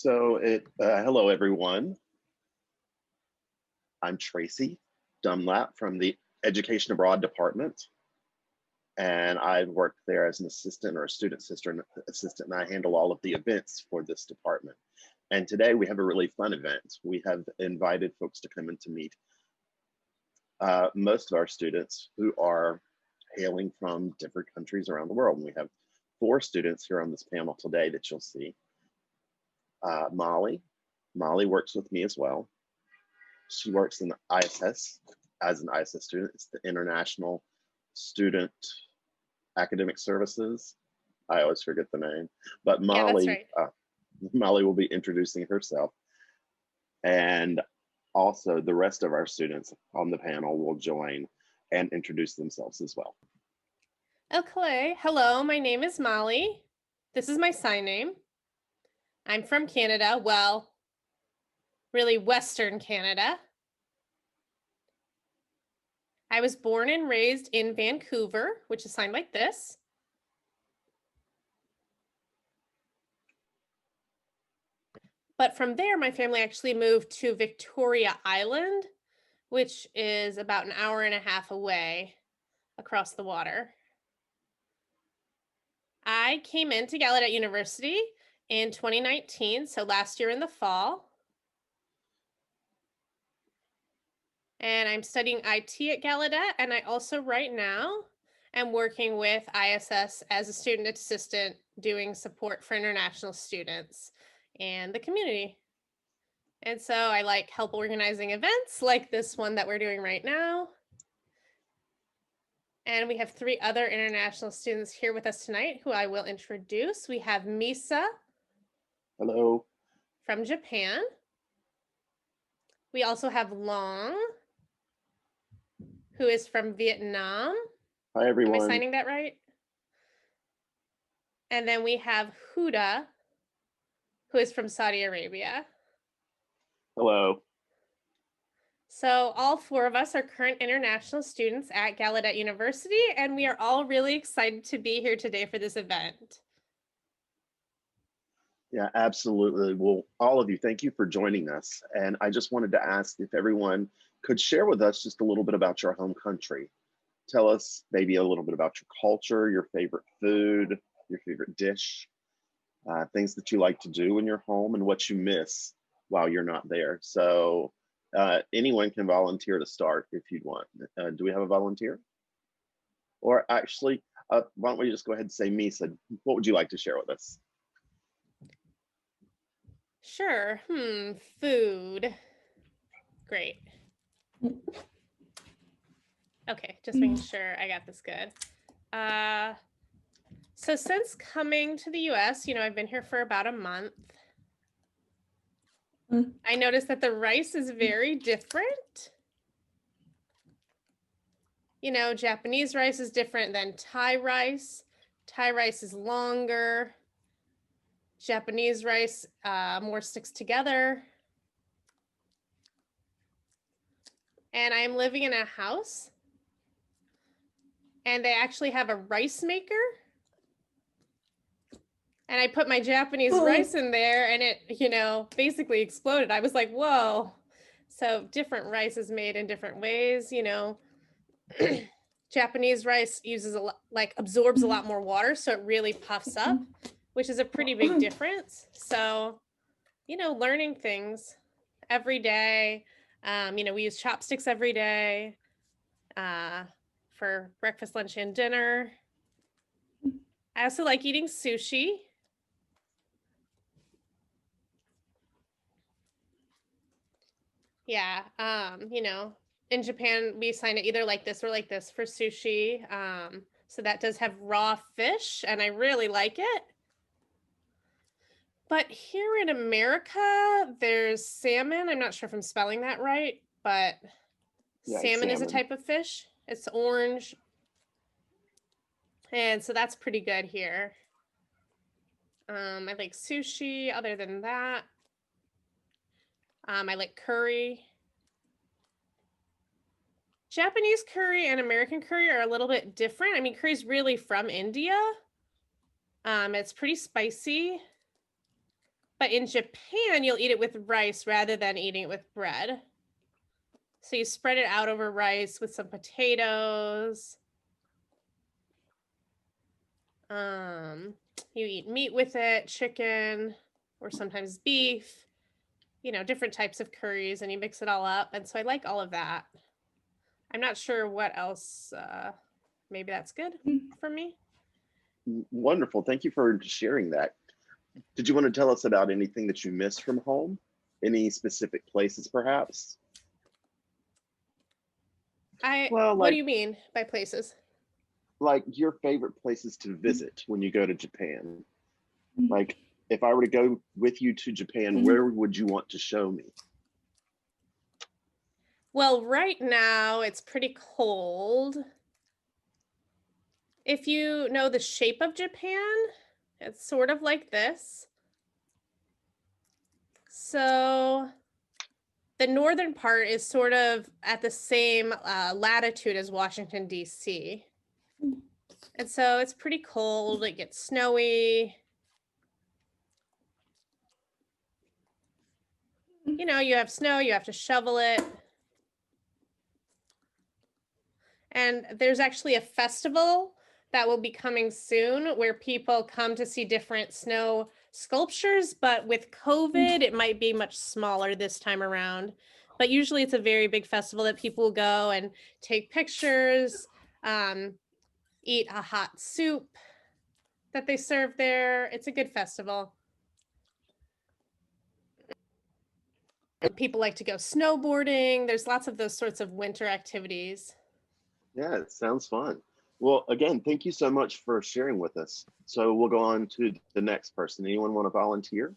Hello everyone. I'm Tracy Dunlap from the Education Abroad Department, and I've worked there as an assistant or a student assistant, and I handle all of the events for this department. And today we have a really fun event. We have invited folks to come in to meet most of our students who are hailing from different countries around the world. And we have 4 students here on this panel today that you'll see. Molly works with me as well. She works in the ISS as an ISS student. It's the International Student Academic Services. I always forget the name, but Molly, yeah, that's right. Molly will be introducing herself. And also the rest of our students on the panel will join and introduce themselves as well. Okay, hello, my name is Molly. This is my sign name. I'm from Canada, well, really Western Canada. I was born and raised in Vancouver, which is signed like this. But from there, my family actually moved to Victoria Island, which is about an hour and a half away across the water. I came into Gallaudet University in 2019, so last year in the fall. And I'm studying IT at Gallaudet, and I also right now am working with ISS as a student assistant doing support for international students and the community. And so I like help organizing events like this one that we're doing right now. And we have 3 other international students here with us tonight who I will introduce. We have Misa. Hello. From Japan. We also have Long, who is from Vietnam. Hi, everyone. Am I signing that right? And then we have Huda, who is from Saudi Arabia. Hello. So all 4 of us are current international students at Gallaudet University, and we are all really excited to be here today for this event. Yeah, absolutely. Well, all of you, thank you for joining us. And I just wanted to ask if everyone could share with us just a little bit about your home country. Tell us maybe a little bit about your culture, your favorite food, your favorite dish, things that you like to do in your home, and what you miss while you're not there. So anyone can volunteer to start if you'd want. Do we have a volunteer? Or actually, why don't we just go ahead and say, Misa, what would you like to share with us? Sure. Food. Great. Okay, just making sure I got this good. So since coming to the US, I've been here for about a month. I noticed that the rice is very different. Japanese rice is different than Thai rice. Thai rice is longer. Japanese rice more sticks together. And I'm living in a house, and they actually have a rice maker. And I put my Japanese rice in there, and it, basically exploded. I was like, whoa. So different rice is made in different ways, Japanese rice uses absorbs a lot more water, so it really puffs up, which is a pretty big difference. So, learning things every day. We use chopsticks every day for breakfast, lunch, and dinner. I also like eating sushi. Yeah, in Japan, we sign it either like this or like this for sushi. So that does have raw fish, and I really like it. But here in America, there's salmon. I'm not sure if I'm spelling that right, but yeah, salmon is a type of fish. It's orange. And so that's pretty good here. I like sushi. Other than that, I like curry. Japanese curry and American curry are a little bit different. I mean, curry is really from India. It's pretty spicy. But in Japan, you'll eat it with rice rather than eating it with bread. So you spread it out over rice with some potatoes. You eat meat with it, chicken, or sometimes beef, different types of curries, and you mix it all up. And so I like all of that. I'm not sure what else, maybe that's good for me. Wonderful. Thank you for sharing that. Did you want to tell us about anything that you miss from home? Any specific places, perhaps? Well, What do you mean by places? Like your favorite places to visit when you go to Japan. Like if I were to go with you to Japan, where would you want to show me? Well, right now it's pretty cold. If you know the shape of Japan, it's sort of like this. So the northern part is sort of at the same latitude as Washington, D.C. And so it's pretty cold. It gets snowy. You have snow, you have to shovel it. And there's actually a festival that will be coming soon where people come to see different snow sculptures, but with COVID, it might be much smaller this time around. But usually it's a very big festival that people will go and take pictures, eat a hot soup that they serve there. It's a good festival. And people like to go snowboarding. There's lots of those sorts of winter activities. Yeah, it sounds fun. Well, again, thank you so much for sharing with us. So we'll go on to the next person. Anyone want to volunteer?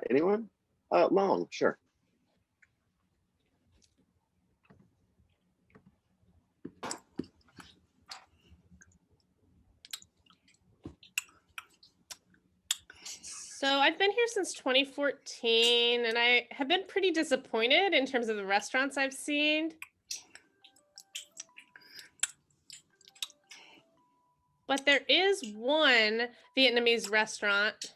Anyone? Long, sure. So I've been here since 2014, and I have been pretty disappointed in terms of the restaurants I've seen. But there is one Vietnamese restaurant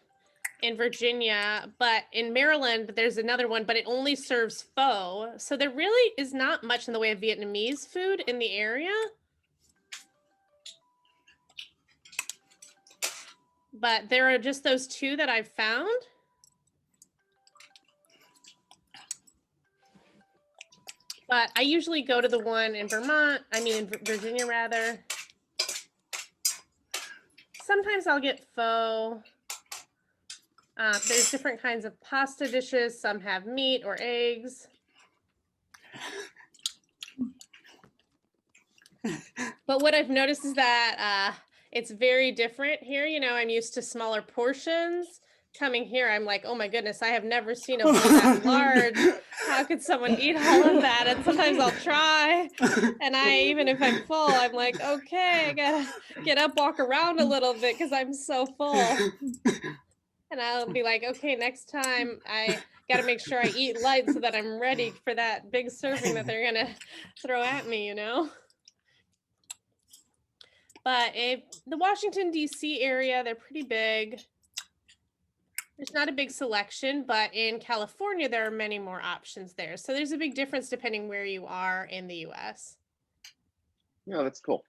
in Virginia, but in Maryland, there's another one, but it only serves pho. So there really is not much in the way of Vietnamese food in the area. But there are just those two that I've found. But I usually go to the one in Virginia rather. Sometimes I'll get pho. There's different kinds of pasta dishes. Some have meat or eggs. But what I've noticed is that it's very different here. I'm used to smaller portions. Coming here, I'm like, oh my goodness, I have never seen a bowl that large. How could someone eat all of that? And sometimes I'll try. And even if I'm full, I'm like, okay, I gotta get up, walk around a little bit because I'm so full. And I'll be like, okay, next time I gotta make sure I eat light so that I'm ready for that big serving that they're gonna throw at me, But the Washington, D.C. area, they're pretty big. There's not a big selection, but in California, there are many more options there. So there's a big difference depending where you are in the U.S. Yeah, that's cool.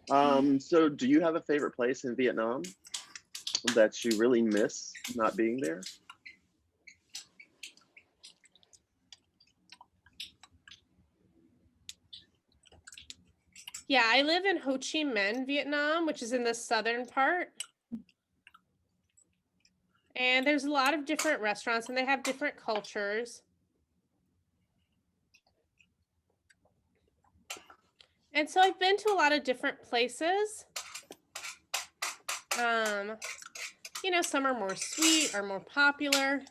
So do you have a favorite place in Vietnam that you really miss not being there? Yeah, I live in Ho Chi Minh, Vietnam, which is in the southern part. And there's a lot of different restaurants and they have different cultures. And so I've been to a lot of different places. Some are more sweet or more popular.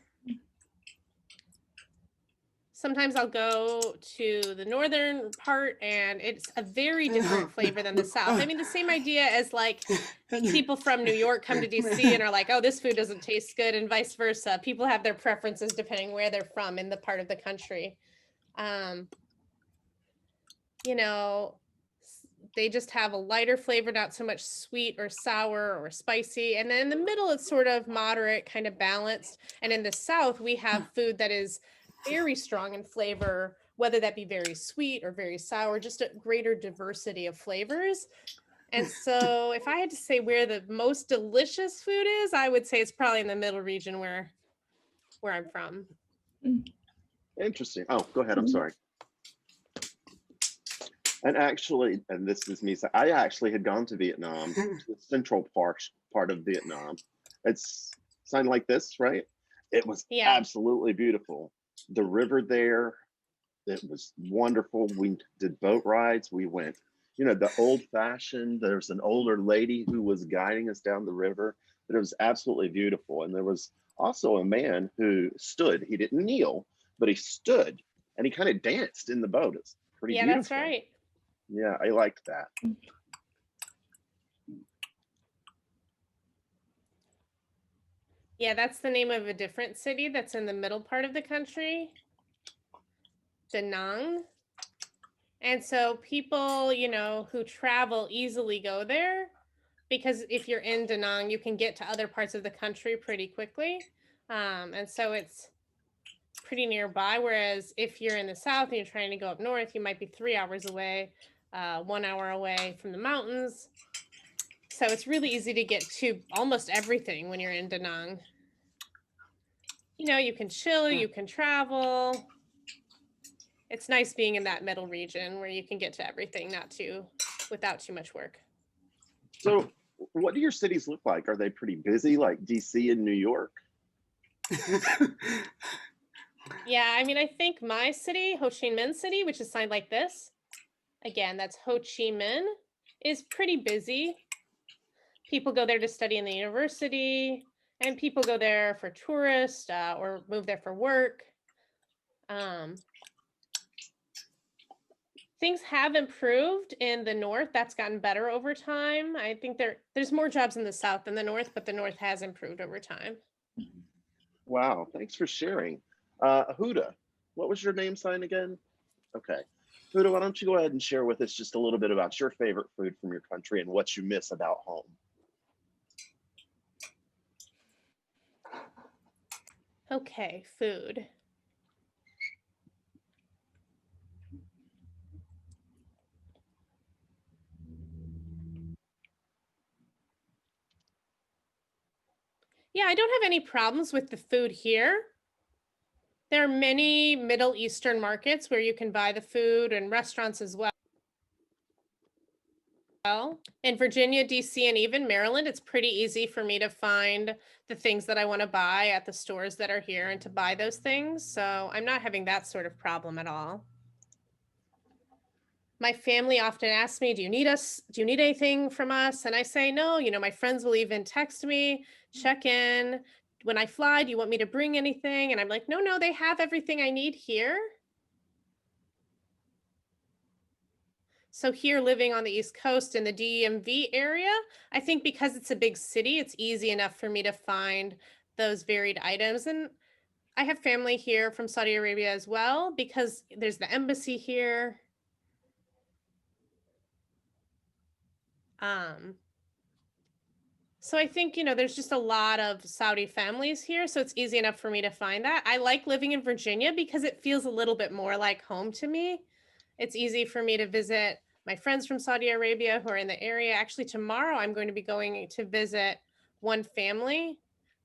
Sometimes I'll go to the northern part and it's a very different flavor than the south. I mean, the same idea as like people from New York come to DC and are like, oh, this food doesn't taste good, and vice versa. People have their preferences depending where they're from in the part of the country. they just have a lighter flavor, not so much sweet or sour or spicy. And then in the middle, it's sort of moderate, kind of balanced. And in the South, we have food that is very strong in flavor, whether that be very sweet or very sour, just a greater diversity of flavors. And so if I had to say where the most delicious food is, I would say it's probably in the middle region where I'm from. Interesting. Oh, go ahead. I'm sorry. And actually, and this is me, I actually had gone to Vietnam, to the central part of Vietnam. It's signed like this, right? It was Yeah. absolutely beautiful. The river there, it was wonderful. We did boat rides. We went, the old fashioned, there's an older lady who was guiding us down the river, but it was absolutely beautiful. And there was also a man who stood, he didn't kneel, but he stood and he kind of danced in the boat. It's pretty Yeah, that's beautiful. right. Yeah, I liked that. Yeah, that's the name of a different city that's in the middle part of the country, Da Nang. And so people, who travel easily go there because if you're in Da Nang, you can get to other parts of the country pretty quickly. And so it's pretty nearby. Whereas if you're in the South and you're trying to go up north, you might be 3 hours away, 1 hour away from the mountains. So it's really easy to get to almost everything when you're in Da Nang. You can chill, you can travel. It's nice being in that middle region where you can get to everything without too much work. So, what do your cities look like? Are they pretty busy, like DC and New York? Yeah, I mean, I think my city, Ho Chi Minh City, which is signed like this, again, that's Ho Chi Minh, is pretty busy. People go there to study in the university, and people go there for tourists or move there for work. Things have improved in the north. That's gotten better over time. I think there's more jobs in the south than the north, but the north has improved over time. Wow, thanks for sharing. Huda, what was your name sign again? Okay. Huda, why don't you go ahead and share with us just a little bit about your favorite food from your country and what you miss about home? Okay, food. Yeah, I don't have any problems with the food here. There are many Middle Eastern markets where you can buy the food and restaurants as well. In Virginia, DC, and even Maryland, it's pretty easy for me to find the things that I want to buy at the stores that are here and to buy those things. So I'm not having that sort of problem at all. My family often asks me, do you need us? Do you need anything from us? And I say, no, my friends will even text me, check in. When I fly, do you want me to bring anything? And I'm like, no, they have everything I need here. So here living on the East Coast in the DMV area, I think because it's a big city, it's easy enough for me to find those varied items. And I have family here from Saudi Arabia as well because there's the embassy here. So I think, there's just a lot of Saudi families here, so it's easy enough for me to find that. I like living in Virginia because it feels a little bit more like home to me. It's easy for me to visit my friends from Saudi Arabia who are in the area. Actually, tomorrow I'm going to be going to visit one family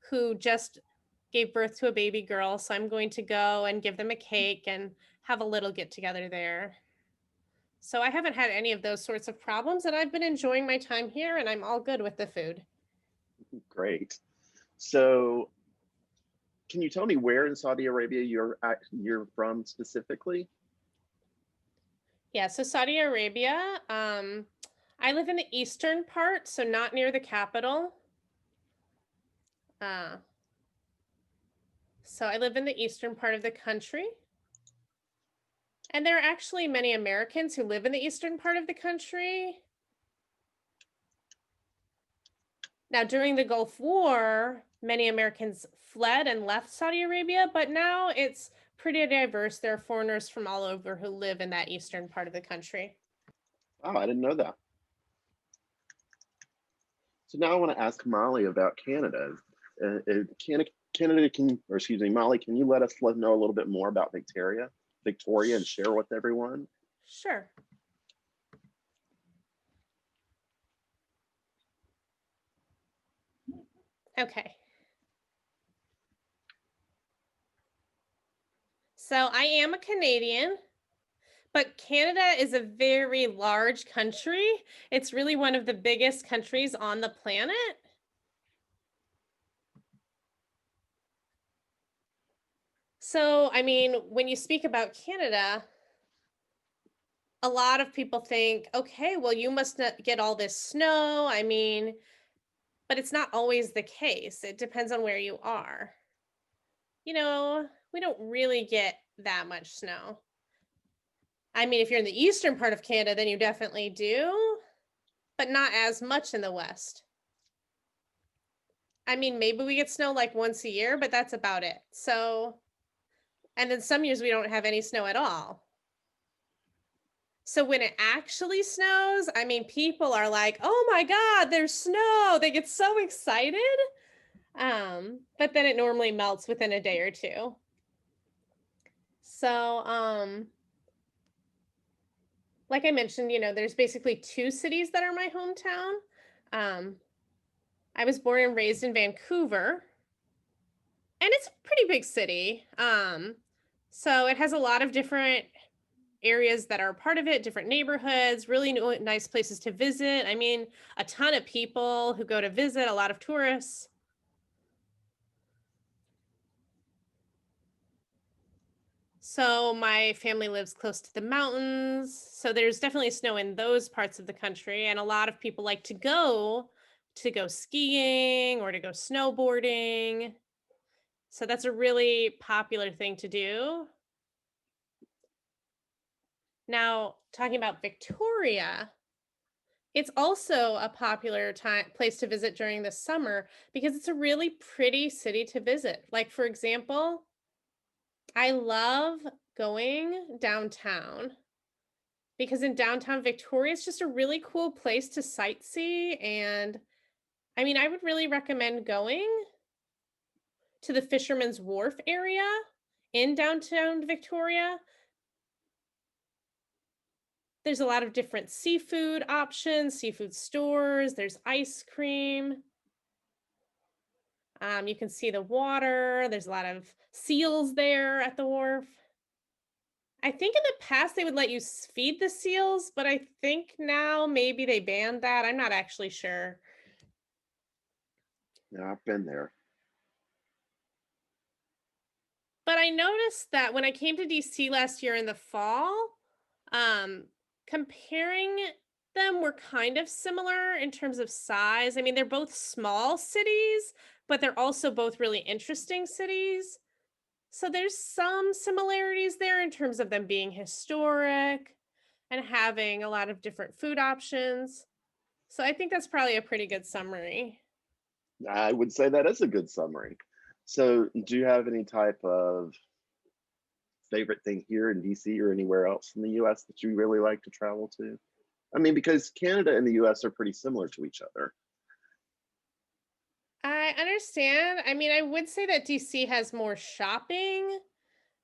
who just gave birth to a baby girl, so I'm going to go and give them a cake and have a little get together there. So I haven't had any of those sorts of problems, and I've been enjoying my time here, and I'm all good with the food. Great. So, can you tell me where in Saudi Arabia you're from specifically? Yeah, so Saudi Arabia, I live in the eastern part, so not near the capital. Uh, so I live in the eastern part of the country. And there are actually many Americans who live in the eastern part of the country. Now, during the Gulf War, many Americans fled and left Saudi Arabia, but now it's pretty diverse. There are foreigners from all over who live in that eastern part of the country. Oh, I didn't know that. So now I want to ask Molly about Canada. Canada can, or excuse me, Molly, can you let know a little bit more about Victoria, and Sh- share with everyone? Sure. Okay. So I am a Canadian, but Canada is a very large country. It's really one of the biggest countries on the planet. So, I mean, when you speak about Canada, a lot of people think, okay, well, you must not get all this snow. I mean, but it's not always the case. It depends on where you are. You know, we don't really get that much snow. I mean, if you're in the eastern part of Canada, then you definitely do, but not as much in the west. I mean, maybe we get snow like once a year, but that's about it. So, and then some years we don't have any snow at all. So when it actually snows, I mean, people are like, "Oh my God, there's snow!" They get so excited. But then it normally melts within a day or two. So, like I mentioned, there's basically two cities that are my hometown. Um, I was born and raised in Vancouver, and it's a pretty big city. So it has a lot of different areas that are part of it, different neighborhoods, really nice places to visit. I mean, a ton of people who go to visit, a lot of tourists. So my family lives close to the mountains. So there's definitely snow in those parts of the country. And a lot of people like to go skiing or to go snowboarding. So that's a really popular thing to do. Now, talking about Victoria, it's also a popular place to visit during the summer because it's a really pretty city to visit. Like, for example, I love going downtown because in downtown Victoria, it's just a really cool place to sightsee. And I mean, I would really recommend going to the Fisherman's Wharf area in downtown Victoria. There's a lot of different seafood options, seafood stores, there's ice cream. You can see the water. There's a lot of seals there at the wharf. I think in the past they would let you feed the seals, but I think now maybe they banned that. I'm not actually sure. Yeah, I've been there. But I noticed that when I came to DC last year in the fall, um, comparing them were kind of similar in terms of size. I mean, they're both small cities, but they're also both really interesting cities. So there's some similarities there in terms of them being historic and having a lot of different food options. So I think that's probably a pretty good summary. I would say that is a good summary. So, do you have any type of favorite thing here in DC or anywhere else in the US that you really like to travel to? I mean, because Canada and the US are pretty similar to each other. I understand. I mean, I would say that DC has more shopping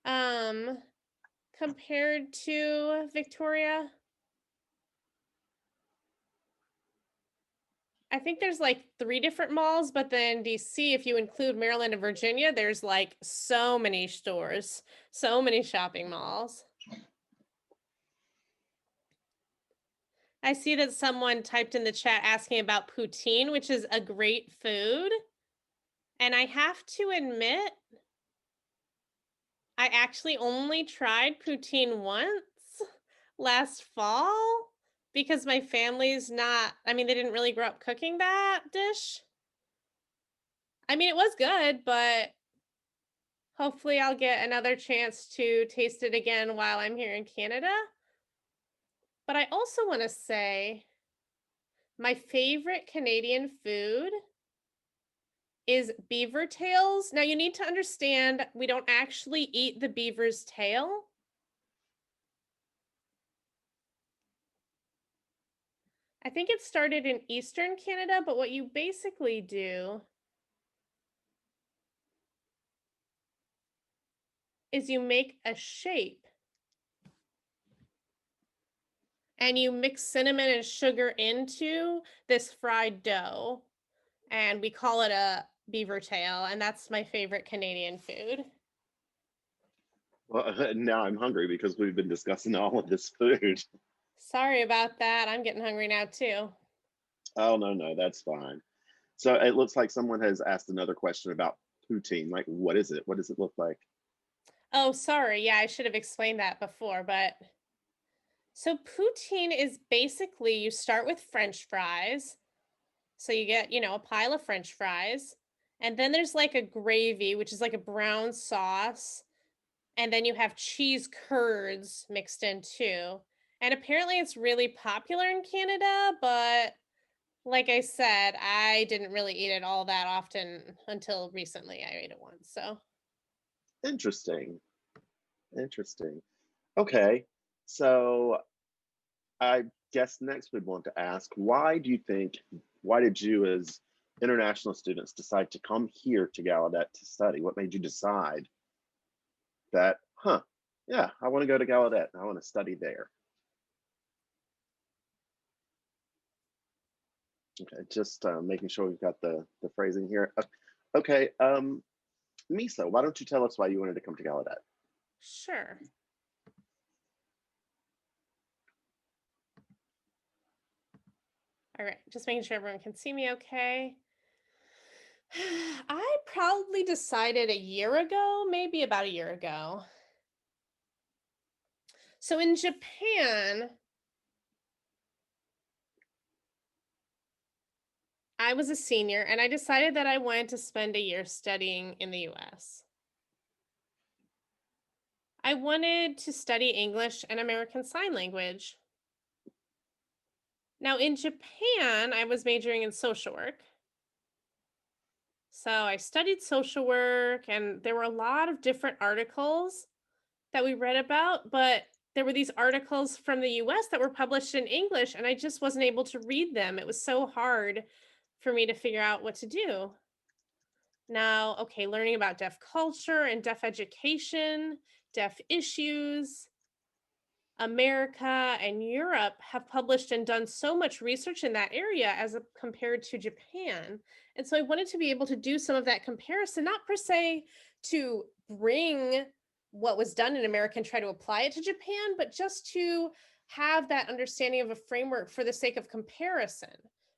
um compared to Victoria. I think there's like three different malls, but then DC, if you include Maryland and Virginia, there's like so many stores, so many shopping malls. I see that someone typed in the chat asking about poutine, which is a great food. And I have to admit, I actually only tried poutine once last fall because my family's not, I mean, they didn't really grow up cooking that dish. I mean, it was good, but hopefully I'll get another chance to taste it again while I'm here in Canada. But I also want to say my favorite Canadian food is beaver tails. Now, you need to understand we don't actually eat the beaver's tail. I think it started in Eastern Canada, but what you basically do is you make a shape and you mix cinnamon and sugar into this fried dough. And we call it a beaver tail. And that's my favorite Canadian food. Well, now I'm hungry because we've been discussing all of this food. Sorry about that. I'm getting hungry now, too. Oh, no, no, that's fine. So it looks like someone has asked another question about poutine. Like, what is it? What does it look like? Oh, sorry. Yeah, I should have explained that before. But so poutine is basically you start with French fries. So you get, a pile of French fries. And then there's like a gravy, which is like a brown sauce. And then you have cheese curds mixed in too. And apparently it's really popular in Canada, but like I said, I didn't really eat it all that often until recently. I ate it once. So, Interesting. Interesting. Okay. So I guess next we'd want to ask, why did you as international students decide to come here to Gallaudet to study? What made you decide that, yeah, I want to go to Gallaudet and I want to study there? Okay, just making sure we've got the phrasing here. Okay, Misa, why don't you tell us why you wanted to come to Gallaudet? sure. All right. Just making sure everyone can see me okay. I probably decided a year ago, maybe about a year ago. So in Japan, I was a senior and I decided that I wanted to spend a year studying in the US. I wanted to study English and American Sign Language. Now, in Japan, I was majoring in social work. So I studied social work, and there were a lot of different articles that we read about, but there were these articles from the US that were published in English, and I just wasn't able to read them. It was so hard for me to figure out what to do. Now, okay, learning about deaf culture and deaf education, deaf issues, America and Europe have published and done so much research in that area compared to Japan. And so I wanted to be able to do some of that comparison, not per se to bring what was done in America and try to apply it to Japan, but just to have that understanding of a framework for the sake of comparison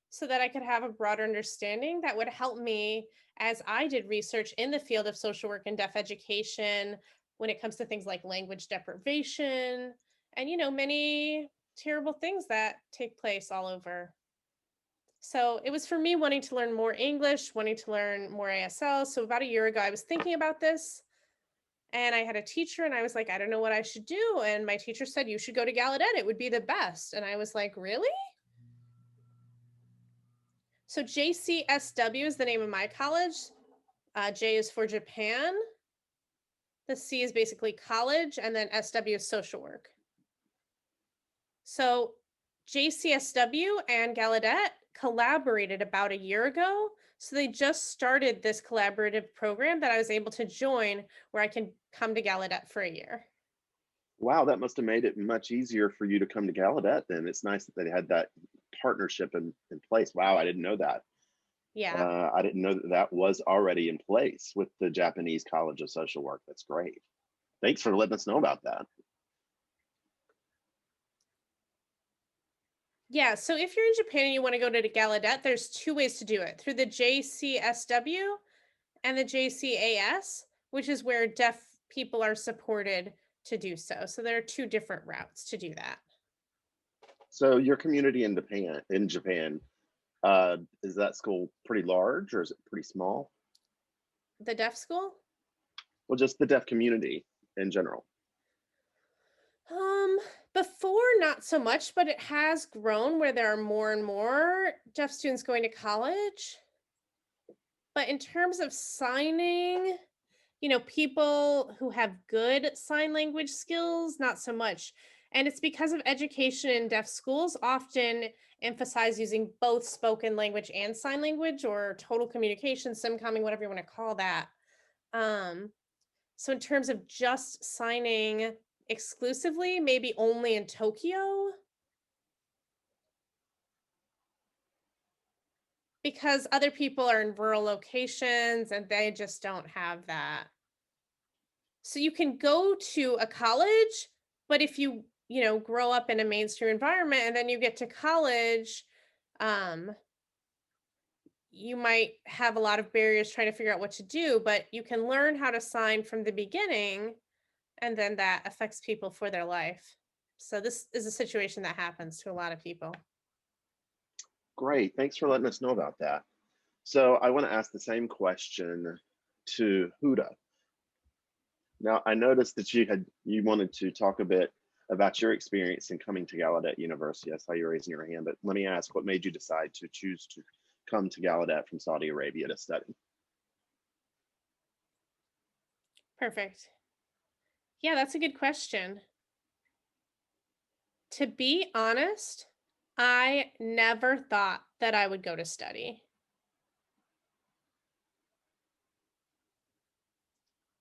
so that I could have a broader understanding that would help me as I did research in the field of social work and deaf education when it comes to things like language deprivation and many terrible things that take place all over. So it was for me wanting to learn more English, wanting to learn more ASL. So about a year ago I was thinking about this, and I had a teacher and I was like, I don't know what I should do, and my teacher said you should go to Gallaudet, it would be the best. And I was like, really? So JCSW is the name of my college. J is for Japan, the C is basically college, and then SW is social work. So JCSW and Gallaudet collaborated about a year ago. So they just started this collaborative program that I was able to join where I can come to Gallaudet for a year. Wow, that must have made it much easier for you to come to Gallaudet then. It's nice that they had that partnership in place. Wow, I didn't know that. Yeah. I didn't know that that was already in place with the Japanese College of Social Work. That's great. Thanks for letting us know about that. Yeah. So if you're in Japan and you want to go to Gallaudet, there's two ways to do it through the JCSW and the JCAS, which is where deaf people are supported to do so. So there are two different routes to do that. So your community in Japan, is that school pretty large or is it pretty small? The deaf school? Well, just the deaf community in general. Um, Before not so much, but it has grown where there are more and more deaf students going to college. But in terms of signing, people who have good sign language skills, not so much. And it's because of education in deaf schools. Often emphasize using both spoken language and sign language, or total communication, simcoming, whatever you want to call that. Um, so in terms of just signing exclusively, maybe only in Tokyo, because other people are in rural locations and they just don't have that. So you can go to a college, but if you grow up in a mainstream environment and then you get to college, um, you might have a lot of barriers trying to figure out what to do, but you can learn how to sign from the beginning, and then that affects people for their life. So this is a situation that happens to a lot of people. Great. Thanks for letting us know about that. So I want to ask the same question to Huda. Now, I noticed that you wanted to talk a bit about your experience in coming to Gallaudet University. I saw you raising your hand, but let me ask, what made you decide to choose to come to Gallaudet from Saudi Arabia to study? Perfect. Yeah, that's a good question. To be honest, I never thought that I would go to study.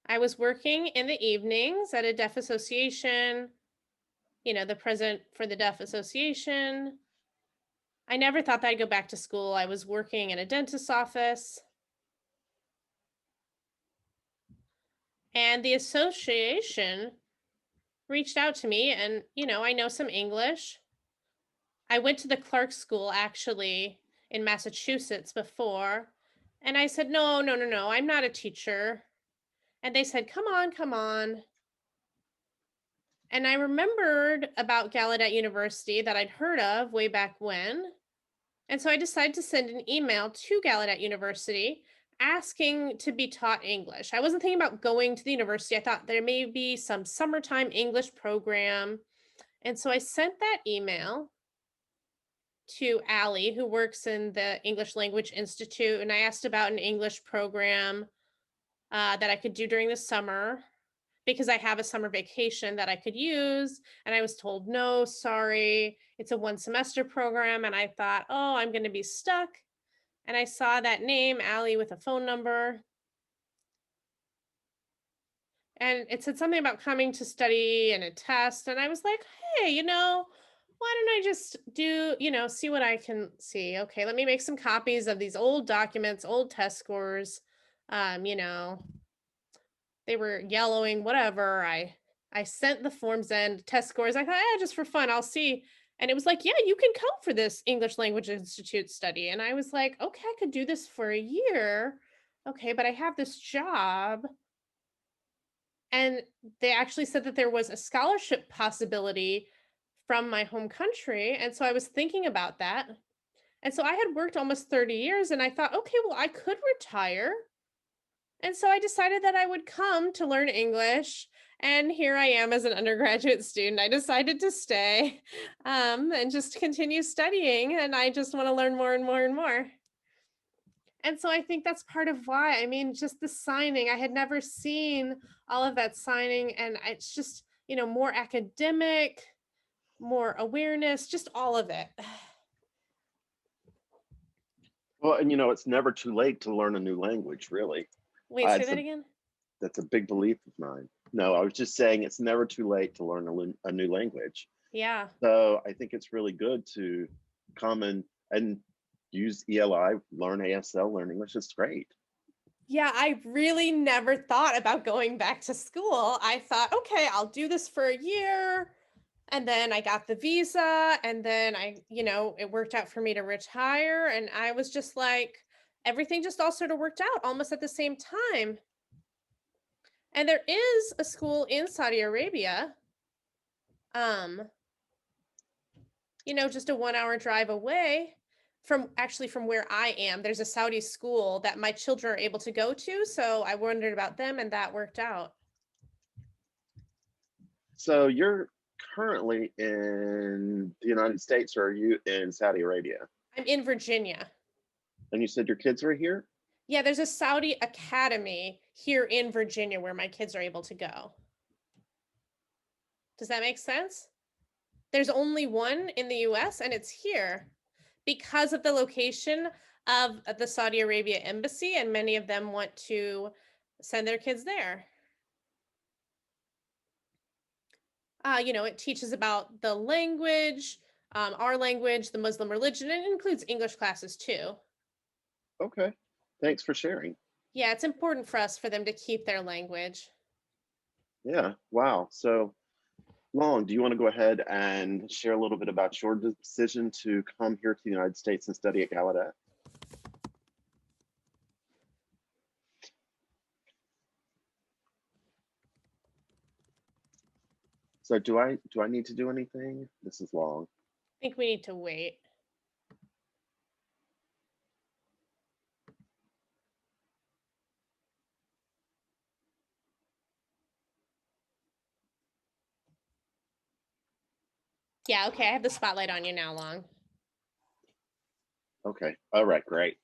I was working in the evenings at a deaf association, the president for the deaf association. I never thought that I'd go back to school. I was working in a dentist's office. And the association reached out to me, and, I know some English. I went to the Clark School actually in Massachusetts before. And I said, no, no, no, no, I'm not a teacher. And they said, come on, come on. And I remembered about Gallaudet University that I'd heard of way back when. And so I decided to send an email to Gallaudet University asking to be taught English. I wasn't thinking about going to the university. I thought there may be some summertime English program. And so I sent that email to Allie, who works in the English Language Institute, and I asked about an English program that I could do during the summer because I have a summer vacation that I could use. And I was told, no, sorry, it's a 1 semester program. And I thought, oh, I'm going to be stuck. And I saw that name, Allie, with a phone number. And it said something about coming to study and a test. And I was like, hey, why don't I just see what I can see? Okay, let me make some copies of these old documents, old test scores. Um, you know, they were yellowing, whatever. I sent the forms in, test scores. I thought, just for fun, I'll see. And it was like, yeah, you can come for this English Language Institute study. And I was like, okay, I could do this for a year. Okay, but I have this job. And they actually said that there was a scholarship possibility from my home country. And so I was thinking about that. And so I had worked almost 30 years and I thought, okay, well, I could retire. And so I decided that I would come to learn English. And here I am as an undergraduate student. I decided to stay and just continue studying. And I just want to learn more and more and more. And so I think that's part of why. I mean, just the signing, I had never seen all of that signing. And it's just, more academic, more awareness, just all of it. Well, and it's never too late to learn a new language, really. Wait, say It's that again? that's a big belief of mine. No, I was just saying it's never too late to learn a new language. Yeah. So I think it's really good to come and use ELI, learn ASL, learn English. It's great. Yeah, I really never thought about going back to school. I thought, okay, I'll do this for a year. And then I got the visa. And then it worked out for me to retire. And I was just like, everything just all sort of worked out almost at the same time. And there is a school in Saudi Arabia, um, just a 1 hour drive away from where I am. There's a Saudi school that my children are able to go to. So I wondered about them and that worked out. So you're currently in the United States, or are you in Saudi Arabia? I'm in Virginia. And you said your kids are here? Yeah, there's a Saudi academy here in Virginia where my kids are able to go. Does that make sense? There's only one in the US and it's here. because of the location of the Saudi Arabia embassy, and many of them want to send their kids there. It teaches about the language, our language, the Muslim religion, and it includes English classes too. Okay. Thanks for sharing. Yeah, it's important for us for them to keep their language. Yeah. Wow. So, Long, do you want to go ahead and share a little bit about your decision to come here to the United States and study at Gallaudet? So do I need to do anything? This is Long. I think we need to wait. Yeah, okay, I have the spotlight on you now, Long. Okay. All right, great.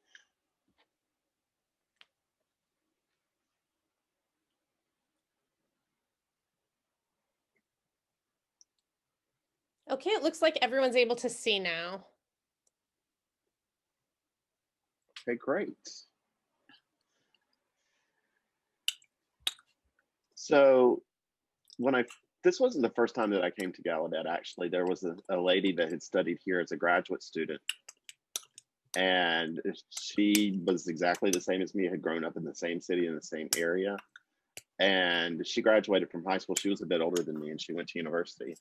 Okay, it looks like everyone's able to see now. Okay, great. So when I this wasn't the first time that I came to Gallaudet, actually. There was a lady that had studied here as a graduate student, and she was exactly the same as me, had grown up in the same city in the same area. And she graduated from high school. She was a bit older than me, and she went to university.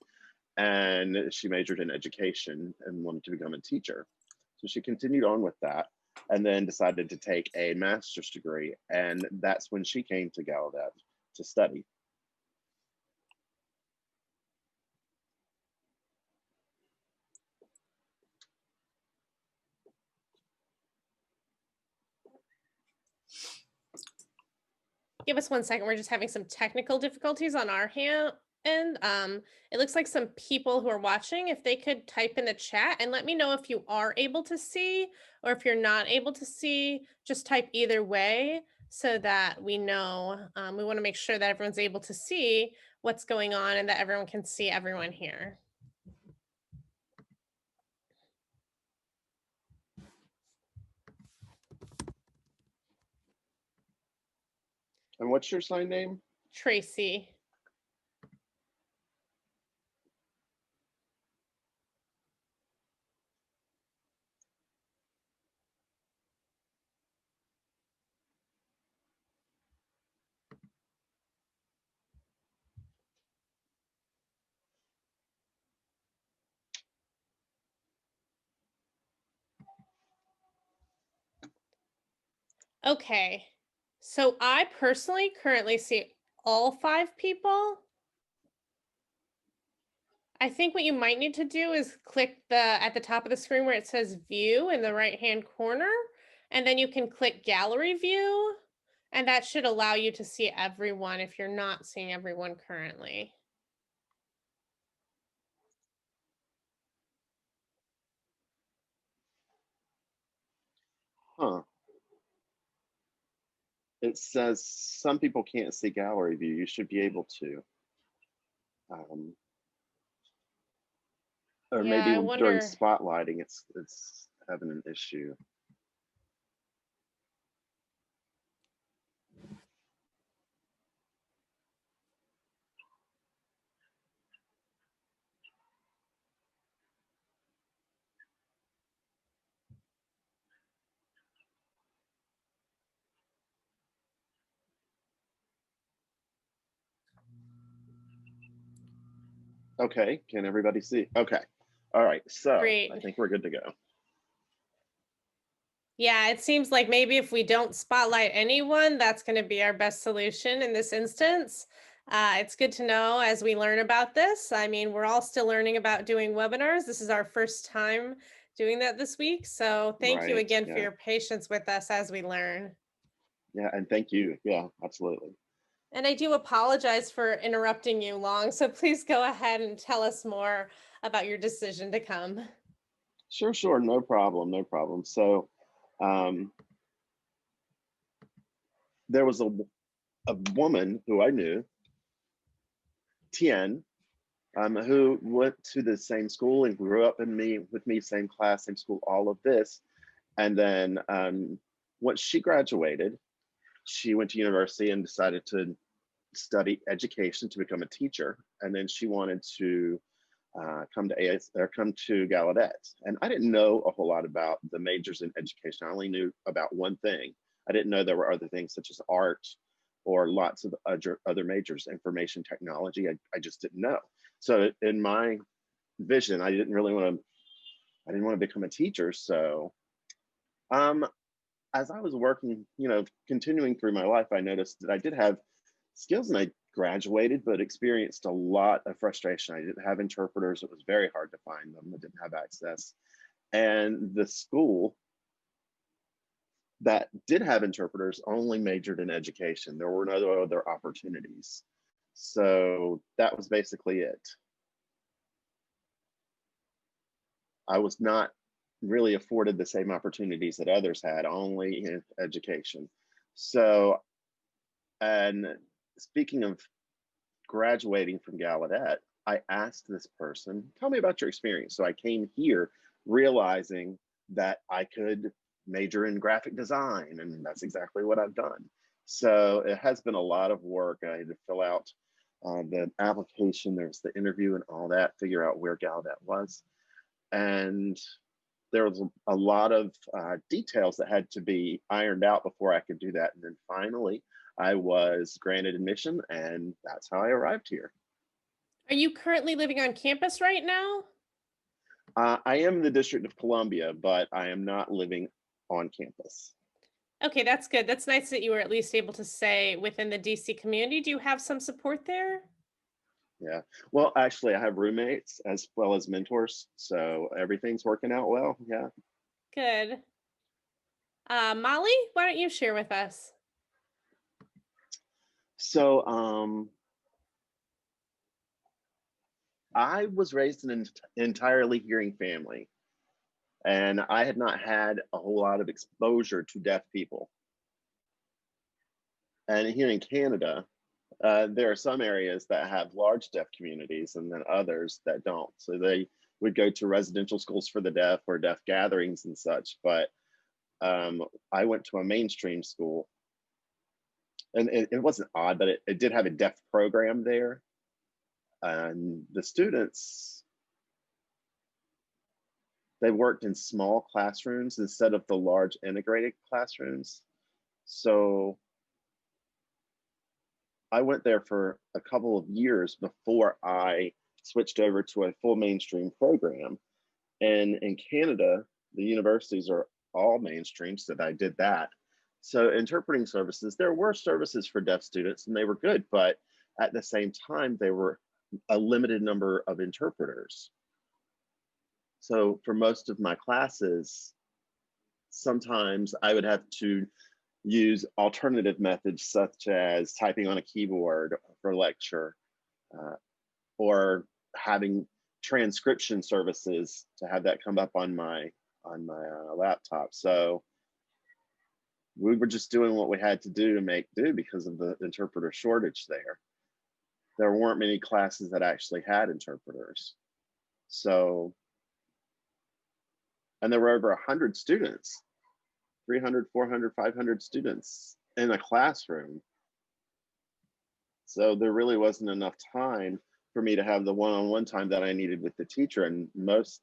And she majored in education and wanted to become a teacher. So she continued on with that and then decided to take a master's degree. And that's when she came to Gallaudet to study. Give us 1 second. We're just having some technical difficulties on our hand. And it looks like some people who are watching, if they could type in the chat and let me know if you are able to see or if you're not able to see, just type either way so that we know. We want to make sure that everyone's able to see what's going on and that everyone can see everyone here. And what's your sign name? Tracy. Okay. So I personally currently see all 5 people. I think what you might need to do is click at the top of the screen where it says view in the right hand corner, and then you can click gallery view, and that should allow you to see everyone if you're not seeing everyone currently. Huh. It says some people can't see gallery view. You should be able to. Or Yeah, maybe I during wonder. spotlighting, it's having an issue. Okay, can everybody see? Okay. All right, so I Great. think we're good to go. Yeah, it seems like maybe if we don't spotlight anyone, that's going to be our best solution in this instance. It's good to know as we learn about this. I mean, we're all still learning about doing webinars. This is our first time doing that this week. So thank you Right, again for yeah. your patience with us as we learn. Yeah, and thank you. Yeah, absolutely. And I do apologize for interrupting you, Long. So please go ahead and tell us more about your decision to come. Sure, sure, no problem, no problem. So um, there was a woman who I knew, Tien, who went to the same school and grew up with me, same class, same school, all of this. And then once she graduated, she went to university and decided to study education to become a teacher. And then she wanted to come to AS or come to Gallaudet. And I didn't know a whole lot about the majors in education. I only knew about one thing. I didn't know there were other things such as art or lots of other majors, information technology. I just didn't know. So in my vision, I didn't want to become a teacher. So um, as I was working, continuing through my life, I noticed that I did have skills and I graduated, but experienced a lot of frustration. I didn't have interpreters. It was very hard to find them. I didn't have access. And the school that did have interpreters only majored in education. There were no other opportunities. So that was basically it. I was not really afforded the same opportunities that others had, only in education. So, and speaking of graduating from Gallaudet, I asked this person, tell me about your experience. So I came here realizing that I could major in graphic design, and that's exactly what I've done. So it has been a lot of work. I had to fill out the application, there's the interview and all that, figure out where Gallaudet was. And there was a lot of details that had to be ironed out before I could do that. And then finally, I was granted admission, and that's how I arrived here. Are you currently living on campus right now? I am in the District of Columbia, but I am not living on campus. Okay, that's good. That's nice that you were at least able to say within the DC community. Do you have some support there? Yeah. Well, actually, I have roommates as well as mentors, so everything's working out well. Yeah. Good. Molly, why don't you share with us? So, I was raised in an entirely hearing family, and I had not had a whole lot of exposure to deaf people. And here in Canada, there are some areas that have large deaf communities and then others that don't. So they would go to residential schools for the deaf or deaf gatherings and such. But I went to a mainstream school, and it wasn't odd, but it did have a deaf program there. And the students, they worked in small classrooms instead of the large integrated classrooms. So I went there for a couple of years before I switched over to a full mainstream program. And in Canada, the universities are all mainstream, so I did that. So interpreting services, there were services for deaf students and they were good, but at the same time, they were a limited number of interpreters. So for most of my classes, sometimes I would have to use alternative methods such as typing on a keyboard for lecture, uh, or having transcription services to have that come up on my laptop. So we were just doing what we had to do to make do because of the interpreter shortage there. There weren't many classes that actually had interpreters. So, and there were over 100 students, 300, 400, 500 students in a classroom. So there really wasn't enough time for me to have the one-on-one time that I needed with the teacher. And most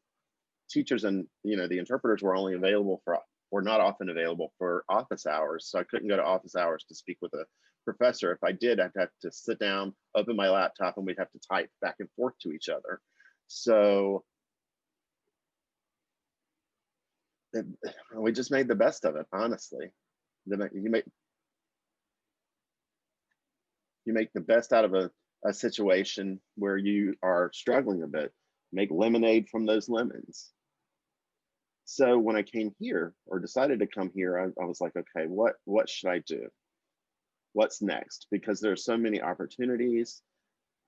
teachers and the interpreters were only available for, or not often available for, office hours. So I couldn't go to office hours to speak with a professor. If I did, I'd have to sit down, open my laptop, and we'd have to type back and forth to each other. So we just made the best of it, honestly. You make the best out of a situation where you are struggling a bit. Make lemonade from those lemons. So when I came here, or decided to come here, I was like, okay, what should I do? What's next? Because there are so many opportunities.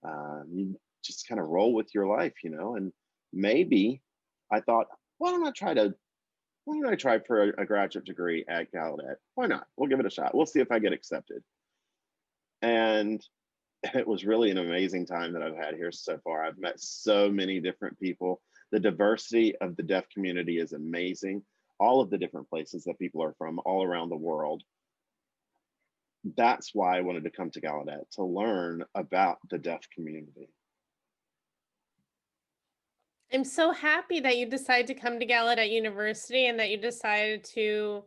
You just kind of roll with your life, and maybe I thought, why don't I try for a graduate degree at Gallaudet? Why not? We'll give it a shot. We'll see if I get accepted. And it was really an amazing time that I've had here so far. I've met so many different people. The diversity of the deaf community is amazing. All of the different places that people are from all around the world. That's why I wanted to come to Gallaudet, to learn about the deaf community. I'm so happy that you decided to come to Gallaudet University and that you decided to,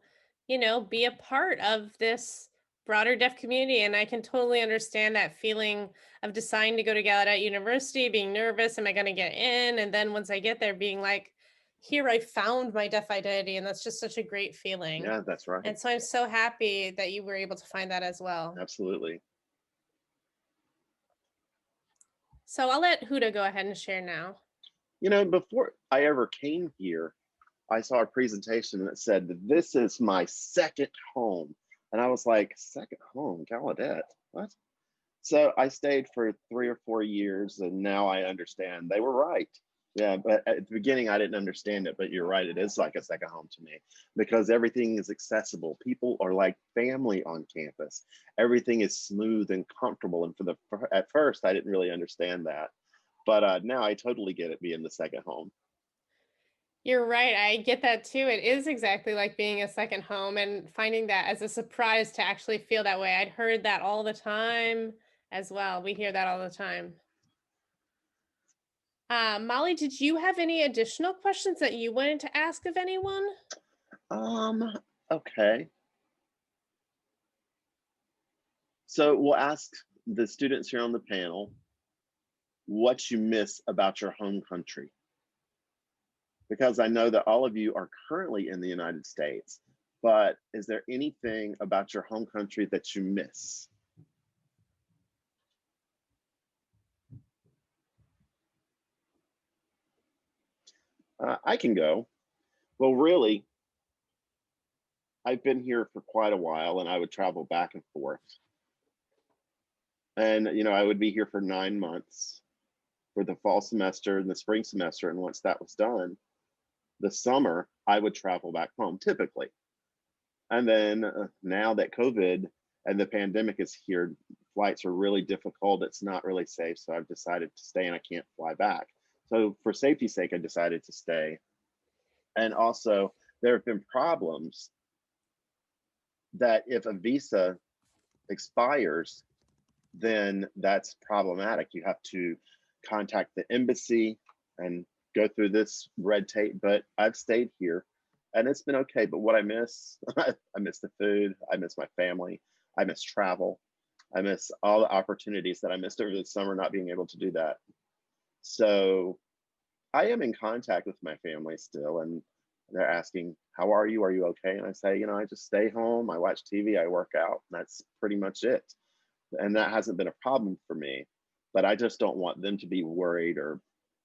be a part of this broader deaf community. And I can totally understand that feeling of deciding to go to Gallaudet University, being nervous, am I going to get in? And then once I get there, being like, here, I found my deaf identity. And that's just such a great feeling. Yeah, that's right. And so I'm so happy that you were able to find that as well. Absolutely. So I'll let Huda go ahead and share now. Before I ever came here, I saw a presentation that said, "This is my second home." And I was like, second home, Gallaudet? What? So I stayed for 3 or 4 years, and now I understand they were right. Yeah, but at the beginning I didn't understand it, but you're right. It is like a second home to me because everything is accessible. People are like family on campus. Everything is smooth and comfortable. And at first I didn't really understand that, but now I totally get it being the second home. You're right. I get that too. It is exactly like being a second home and finding that as a surprise to actually feel that way. I'd heard that all the time as well. We hear that all the time. Molly, did you have any additional questions that you wanted to ask of anyone? Um, okay. So we'll ask the students here on the panel what you miss about your home country, because I know that all of you are currently in the United States, but is there anything about your home country that you miss? I can go. Well, really, I've been here for quite a while and I would travel back and forth. And, I would be here for 9 months for the fall semester and the spring semester. And once that was done, the summer, I would travel back home typically. And then now that COVID and the pandemic is here, flights are really difficult. It's not really safe. So I've decided to stay and I can't fly back. So for safety's sake, I decided to stay. And also, there have been problems that if a visa expires, then that's problematic. You have to contact the embassy and go through this red tape. But I've stayed here and it's been okay. But what I miss, I miss the food, I miss my family, I miss travel, I miss all the opportunities that I missed over the summer not being able to do that. So I am in contact with my family still, and they're asking, "How are you? Are you okay?" And I say, I just stay home, I watch TV, I work out. That's pretty much it. And that hasn't been a problem for me. But I just don't want them to be worried or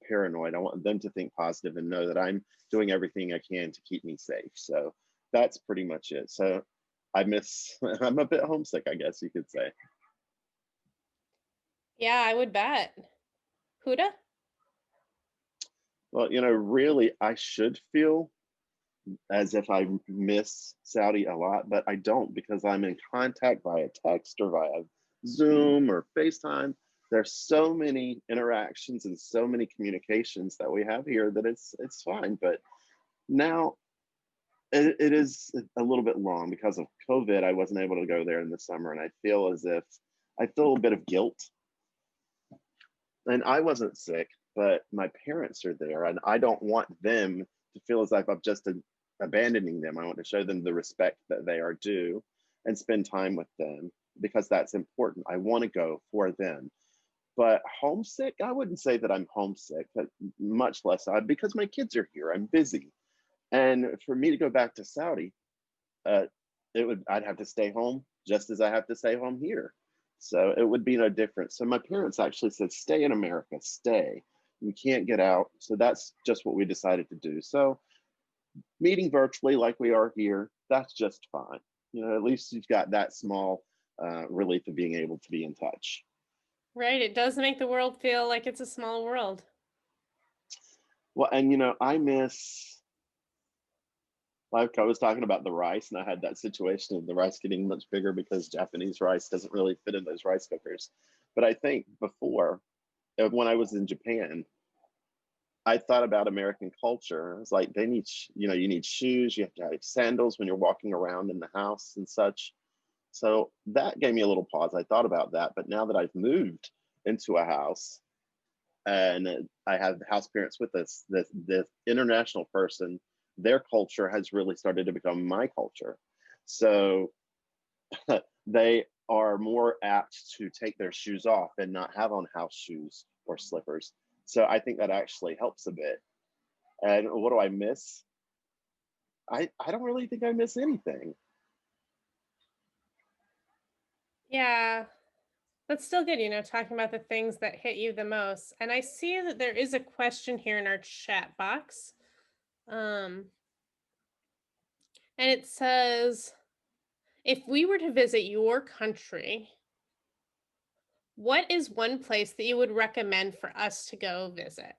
paranoid. I want them to think positive and know that I'm doing everything I can to keep me safe. So that's pretty much it. So I'm a bit homesick, I guess you could say. Yeah, I would bet. Huda? Well, really, I should feel as if I miss Saudi a lot, but I don't because I'm in contact via text or via Zoom or FaceTime. There's so many interactions and so many communications that we have here that it's fine. But now it is a little bit long because of COVID. I wasn't able to go there in the summer, and I feel a bit of guilt. And I wasn't sick, but my parents are there, and I don't want them to feel as if I'm just abandoning them. I want to show them the respect that they are due and spend time with them because that's important. I want to go for them. But homesick, I wouldn't say that I'm homesick, but much less because my kids are here. I'm busy. And for me to go back to Saudi, uh, I'd have to stay home just as I have to stay home here. So it would be no different. So my parents actually said, "Stay in America, stay. You can't get out." So that's just what we decided to do. So meeting virtually like we are here, that's just fine. At least you've got that small relief of being able to be in touch. Right. It does make the world feel like it's a small world. Well, and I miss, like I was talking about the rice, and I had that situation of the rice getting much bigger because Japanese rice doesn't really fit in those rice cookers. But I think before, when I was in Japan, I thought about American culture. It's like they need, you need shoes, you have to have sandals when you're walking around in the house and such. So that gave me a little pause. I thought about that, but now that I've moved into a house and I have house parents with us, the international person, their culture has really started to become my culture. So they are more apt to take their shoes off and not have on house shoes or slippers. So I think that actually helps a bit. And what do I miss? I don't really think I miss anything. Yeah, that's still good, talking about the things that hit you the most. And I see that there is a question here in our chat box. Um, and it says, if we were to visit your country, what is one place that you would recommend for us to go visit?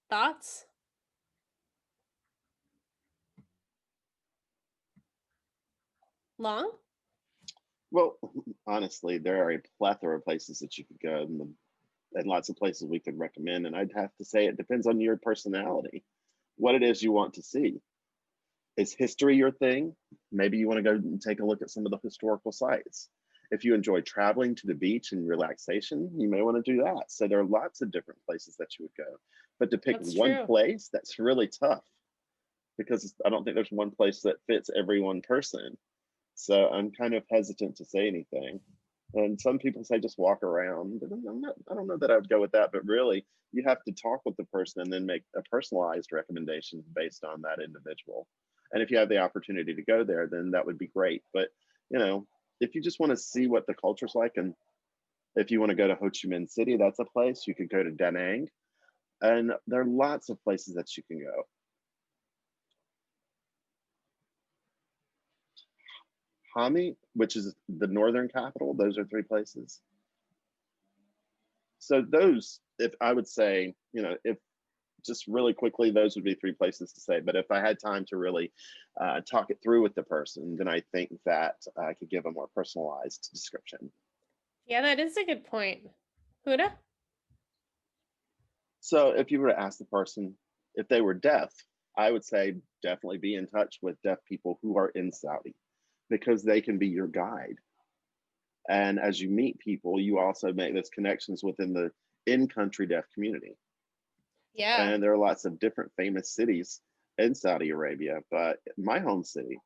Thoughts? Long? Well, honestly, there are a plethora of places that you could go and lots of places we could recommend. And I'd have to say it depends on your personality, what it is you want to see. Is history your thing? Maybe you want to go and take a look at some of the historical sites. If you enjoy traveling to the beach and relaxation, you may want to do that. So there are lots of different places that you would go. But to pick That's one true. place, that's really tough because I don't think there's one place that fits every one person. So I'm kind of hesitant to say anything. And some people say just walk around. But I don't know that I would go with that, but really you have to talk with the person and then make a personalized recommendation based on that individual. And if you have the opportunity to go there, then that would be great. But, you know, if you just want to see what the culture's like, and if you want to go to Ho Chi Minh City, that's a place. You could go to Da Nang. And there are lots of places that you can go. Hami, which is the northern capital, those are three places. So those, if I would say, if just really quickly, those would be three places to say. But if I had time to really talk it through with the person, then I think that I could give a more personalized description. Yeah, that is a good point. Huda? So if you were to ask the person if they were deaf, I would say definitely be in touch with deaf people who are in Saudi because they can be your guide. And as you meet people, you also make those connections within the in country deaf community. Yeah. And there are lots of different famous cities in Saudi Arabia, but my home city,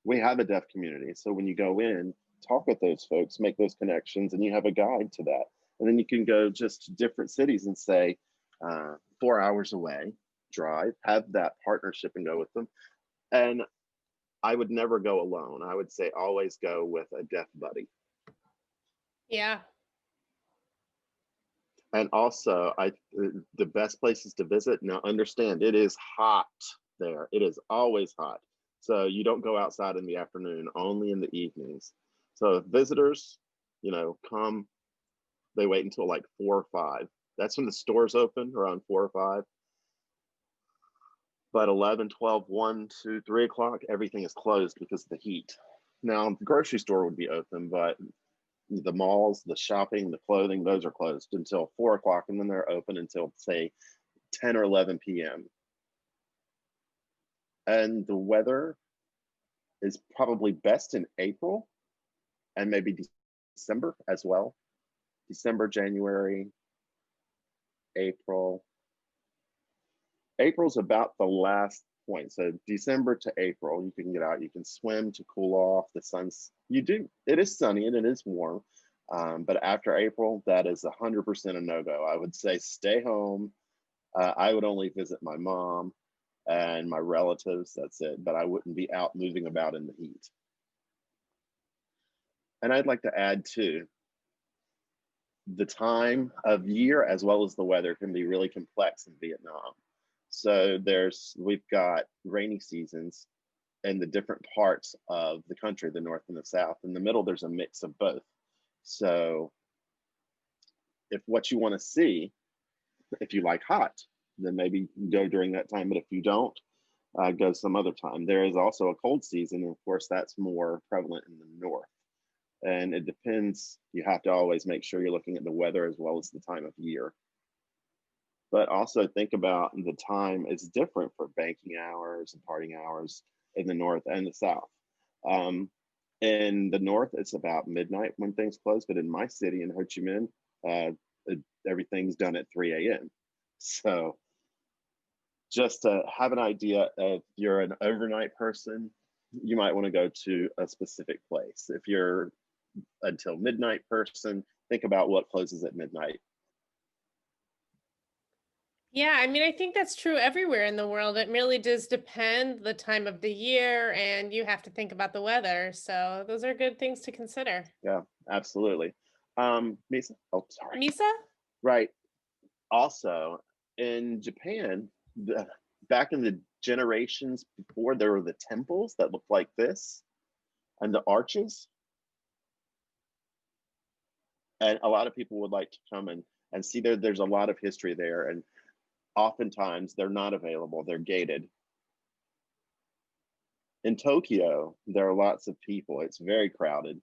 we have a deaf community. So when you go in, talk with those folks, make those connections, and you have a guide to that. And then you can go just to different cities and say, 4 hours away, drive, have that partnership and go with them. And I would never go alone. I would say always go with a deaf buddy. Yeah. And also, the best places to visit. Now, understand it is hot there. It is always hot. So you don't go outside in the afternoon, only in the evenings. So if visitors, come, they wait until like 4 or 5. That's when the stores open, around 4 or 5. But 11, 12, 1, 2, 3 o'clock, everything is closed because of the heat. Now, the grocery store would be open, but the malls, the shopping, the clothing, those are closed until 4 o'clock, and then they're open until say 10 or 11 p.m. And the weather is probably best in April and maybe December as well. December, January, April. April's about the last point. So December to April, you can get out, you can swim to cool off. It is sunny and it is warm. But after April, that is 100% a no-go. I would say stay home. I would only visit my mom and my relatives. That's it. But I wouldn't be out moving about in the heat. And I'd like to add too, the time of year as well as the weather can be really complex in Vietnam. So we've got rainy seasons in the different parts of the country, the north and the south. In the middle, there's a mix of both. So if what you want to see, if you like hot, then maybe go during that time. But if you don't, go some other time. There is also a cold season, and of course, that's more prevalent in the north. And it depends. You have to always make sure you're looking at the weather as well as the time of year. But also think about the time is different for banking hours and partying hours in the north and the south. Um, in the north, it's about midnight when things close, but in my city in Ho Chi Minh, uh, everything's done at 3 a.m. So just to have an idea, if you're an overnight person, you might want to go to a specific place. If you're until midnight person, think about what closes at midnight. Yeah, I mean, I think that's true everywhere in the world. It really does depend the time of the year, and you have to think about the weather. So those are good things to consider. Yeah, absolutely. Misa, oh, sorry. Misa? Right. Also, in Japan, back in the generations before, there were the temples that looked like this and the arches. And a lot of people would like to come and see there's a lot of history there. And oftentimes they're not available, they're gated. In Tokyo, there are lots of people. It's very crowded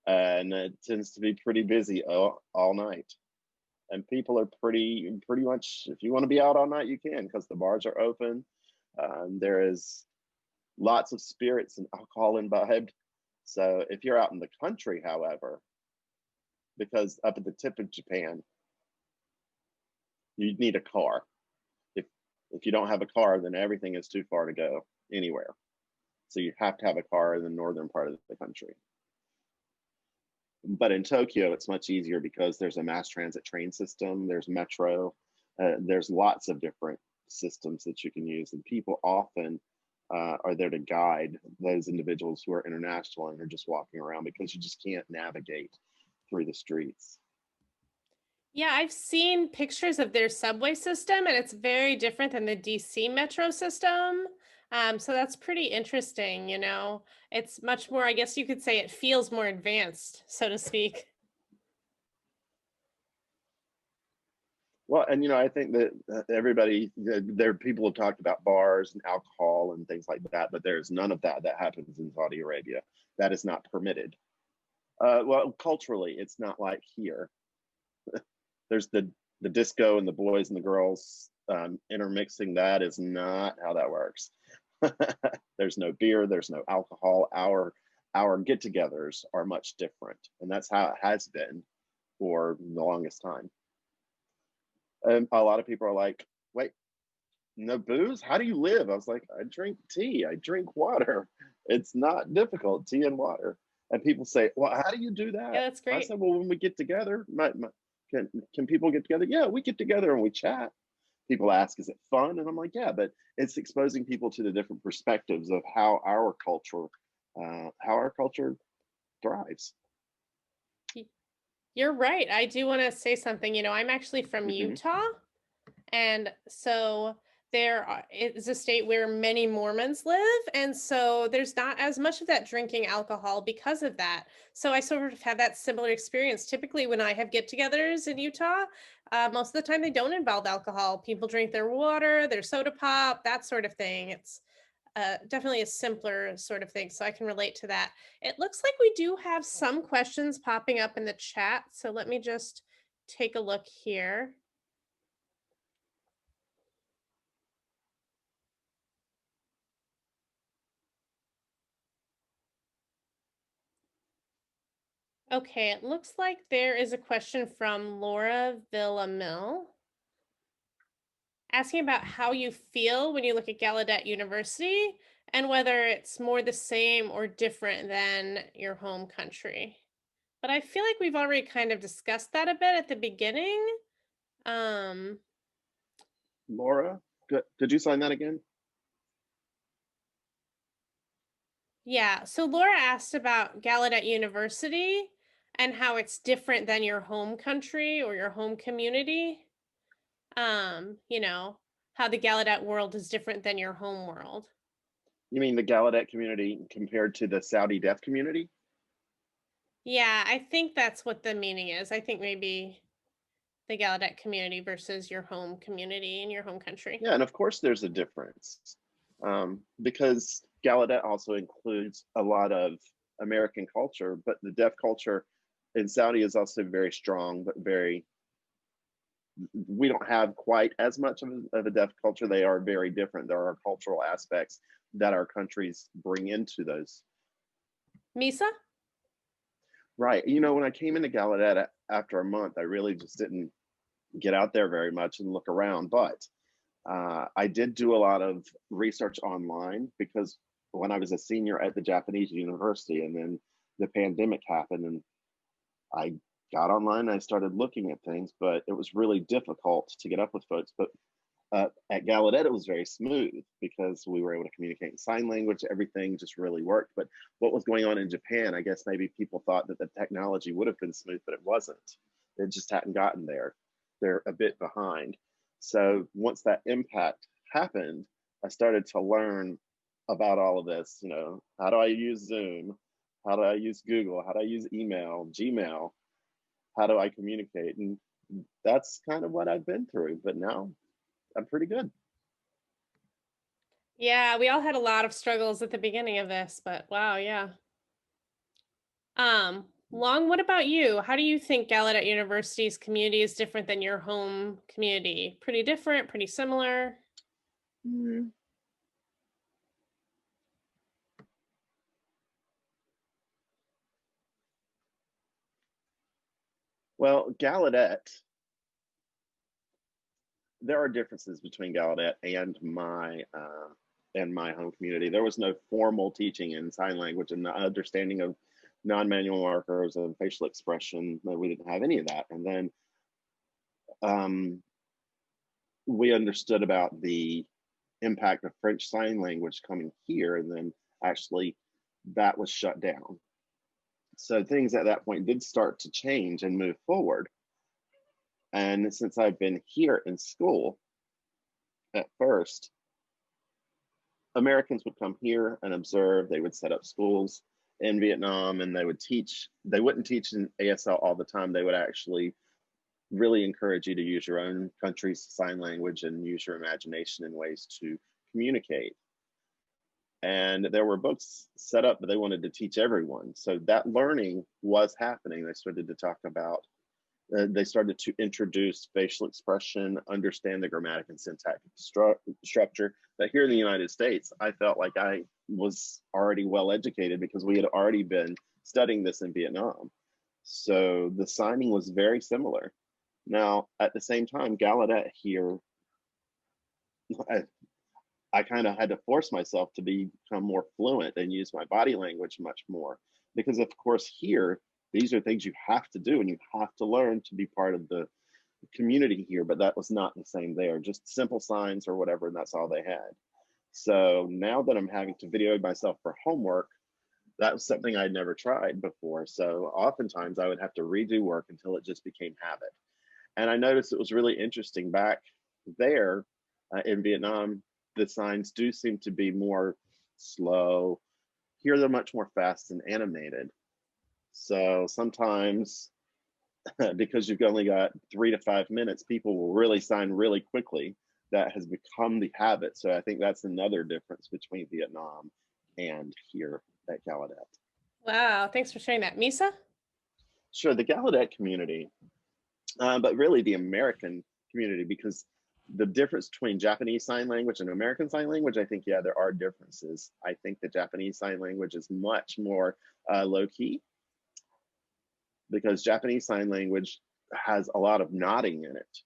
and it tends to be pretty busy all night. And people are pretty much, if you want to be out all night, you can because the bars are open. There is lots of spirits and alcohol imbibed. So if you're out in the country, however, because up at the tip of Japan, you need a car. If if you don't have a car, then everything is too far to go anywhere. So you have to have a car in the northern part of the country. But in Tokyo, it's much easier because there's a mass transit train system, there's metro, there's lots of different systems that you can use, and people often are there to guide those individuals who are international and are just walking around because you just can't navigate through the streets. Yeah, I've seen pictures of their subway system, and it's very different than the DC metro system. So that's pretty interesting, you know. It's much more, I guess you could say it feels more advanced, so to speak. Well, and I think that everybody, there people have talked about bars and alcohol and things like that, but there's none of that that happens in Saudi Arabia. That is not permitted. Well, culturally, it's not like here. There's the disco and the boys and the girls intermixing. That is not how that works. There's no beer. There's no alcohol. Our get-togethers are much different, and that's how it has been for the longest time. And a lot of people are like, "Wait, no booze? How do you live?" I was like, "I drink tea. I drink water. It's not difficult. Tea and water." And people say, "Well, how do you do Yeah, that?" that's I great. said, "Well, when we get together, can people get together? Yeah, we get together and we chat." People ask, "Is it fun?" And I'm like, "Yeah," but it's exposing people to the different perspectives of how our culture thrives. Y- You're right. I do want to say something. You know, I'm actually from Hmm. Utah. And so is a state where many Mormons live. And so there's not as much of that drinking alcohol because of that. So I sort of have that similar experience. Typically, when I have get togethers in Utah, most of the time they don't involve alcohol. People drink their water, their soda pop, that sort of thing. It's definitely a simpler sort of thing. So I can relate to that. It looks like we do have some questions popping up in the chat. So let me just take a look here. Okay, it looks like there is a question from Laura Villamil asking about how you feel when you look at Gallaudet University and whether it's more the same or different than your home country. But I feel like we've already kind of discussed that a bit at the beginning. Um, Laura, could you sign that again? yeah, so Laura asked about Gallaudet University and how it's different than your home country or your home community. You know, how the Gallaudet world is different than your home world. You mean the Gallaudet community compared to the Saudi deaf community? Yeah, I think that's what the meaning is. I think maybe the Gallaudet community versus your home community in your home country? Yeah, and of course there's a difference because Gallaudet also includes a lot of American culture, but the deaf culture in Saudi is also very strong, but very, we don't have quite as much of a deaf culture. They are very different. There are cultural aspects that our countries bring into those. Misa? Right. You know, when I came into Gallaudet after a month, I really just didn't get out there very much and look around. But I did do a lot of research online because when I was a senior at the Japanese university and then the pandemic happened and I got online and I started looking at things, but it was really difficult to get up with folks. But at Gallaudet, it was very smooth because we were able to communicate in sign language. Everything just really worked. But what was going on in Japan, I guess maybe people thought that the technology would have been smooth, but it wasn't. It just hadn't gotten there. They're a bit behind. So once that impact happened, I started to learn about all of this. You know, how do I use Zoom? How do I use Google? How do I use email, Gmail? How do I communicate? And that's kind of what I've been through. But now I'm pretty good. Yeah, we all had a lot of struggles at the beginning of this, but wow, yeah. Long, what about you? How do you think Gallaudet University's community is different than your home community? Pretty different, pretty similar? Mm. Well, Gallaudet, there are differences between Gallaudet and my home community. There was no formal teaching in sign language and the understanding of non-manual markers and facial expression. No, we didn't have any of that. And then um, we understood about the impact of French Sign Language coming here, and then actually that was shut down. So things at that point did start to change and move forward. And since I've been here in school, at first, Americans would come here and observe. They would set up schools in Vietnam and they would teach. They wouldn't teach in ASL all the time. They would actually really encourage you to use your own country's sign language and use your imagination in ways to communicate. And there were books set up, but they wanted to teach everyone. So that learning was happening. They started to talk about, they started to introduce facial expression, understand the grammatic and syntactic structure. But here in the United States, I felt like I was already well educated because we had already been studying this in Vietnam. So the signing was very similar. Now, at the same time, Gallaudet here, I, I kind of had to force myself to become more fluent and use my body language much more. Because, of course, here, these are things you have to do and you have to learn to be part of the community here. But that was not the same there, just simple signs or whatever, and that's all they had. So now that I'm having to video myself for homework, that was something I'd never tried before. So oftentimes I would have to redo work until it just became habit. And I noticed it was really interesting back there in Vietnam, the signs do seem to be more slow. Here they're much more fast and animated. So sometimes, because you've only got 3 to 5 minutes, people will really sign really quickly. That has become the habit. So I think that's another difference between Vietnam and here at Gallaudet. Wow, thanks for sharing that. Misa? Sure, the Gallaudet community, but really the American community, because the difference between Japanese Sign Language and American Sign Language, I think, yeah, there are differences. I think the Japanese Sign Language is much more low key because Japanese Sign Language has a lot of nodding in it,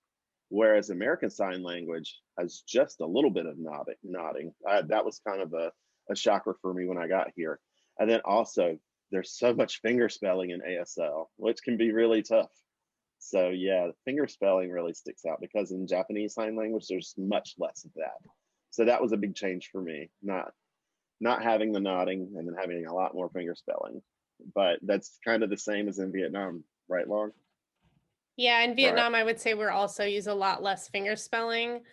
whereas American Sign Language has just a little bit of nodding. That was kind of a shocker for me when I got here. And then also, there's so much finger spelling in ASL, which can be really tough. So yeah, the finger spelling really sticks out because in Japanese Sign Language, there's much less of that. So that was a big change for me, not having the nodding and then having a lot more finger spelling. But that's kind of the same as in Vietnam, right, Long? Yeah, in Right. Vietnam, I would say we're also use a lot less finger spelling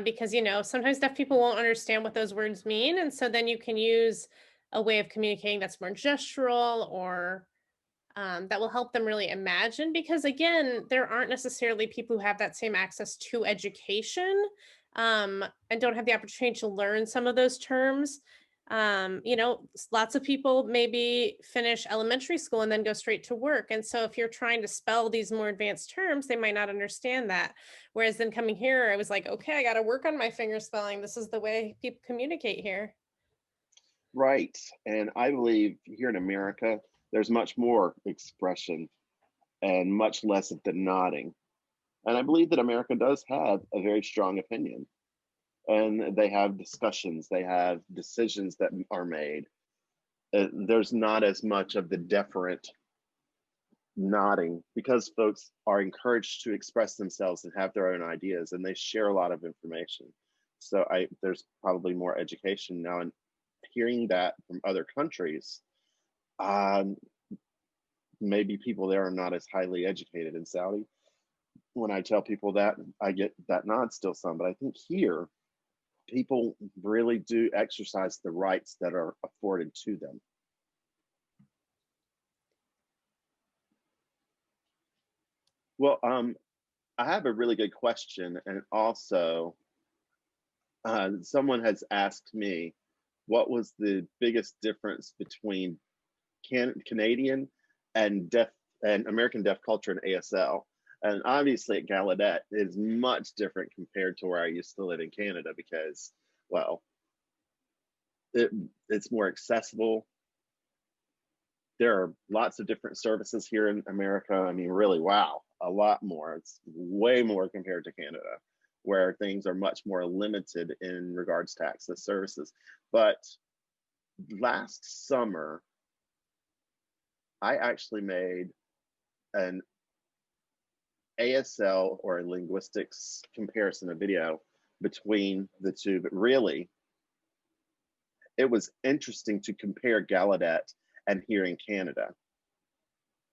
because, you know, sometimes deaf people won't understand what those words mean. And so then you can use a way of communicating that's more gestural or that will help them really imagine, because again, there aren't necessarily people who have that same access to education, and don't have the opportunity to learn some of those terms. Lots of people maybe finish elementary school and then go straight to work, and so if you're trying to spell these more advanced terms, they might not understand that. Whereas then coming here, I was like, okay, I got to work on my finger spelling. This is the way people communicate here. Right. And I believe here in America, there's much more expression and much less of the nodding. And I believe that America does have a very strong opinion, and they have discussions, they have decisions that are made. There's not as much of the deferent nodding because folks are encouraged to express themselves and have their own ideas, and they share a lot of information. So there's probably more education now, and hearing that from other countries, um, maybe people there are not as highly educated in Saudi. When I tell people that, I get that nod still some, but I think here people really do exercise the rights that are afforded to them. Well, I have a really good question, and also someone has asked me what was the biggest difference between Canadian and deaf and American deaf culture in ASL. And obviously at Gallaudet is much different compared to where I used to live in Canada because, well, it, it's more accessible. There are lots of different services here in America. I mean, really, wow, a lot more. It's way more compared to Canada, where things are much more limited in regards to access services. But last summer, I actually made an ASL or a linguistics comparison, a video between the two, but really it was interesting to compare Gallaudet and here in Canada.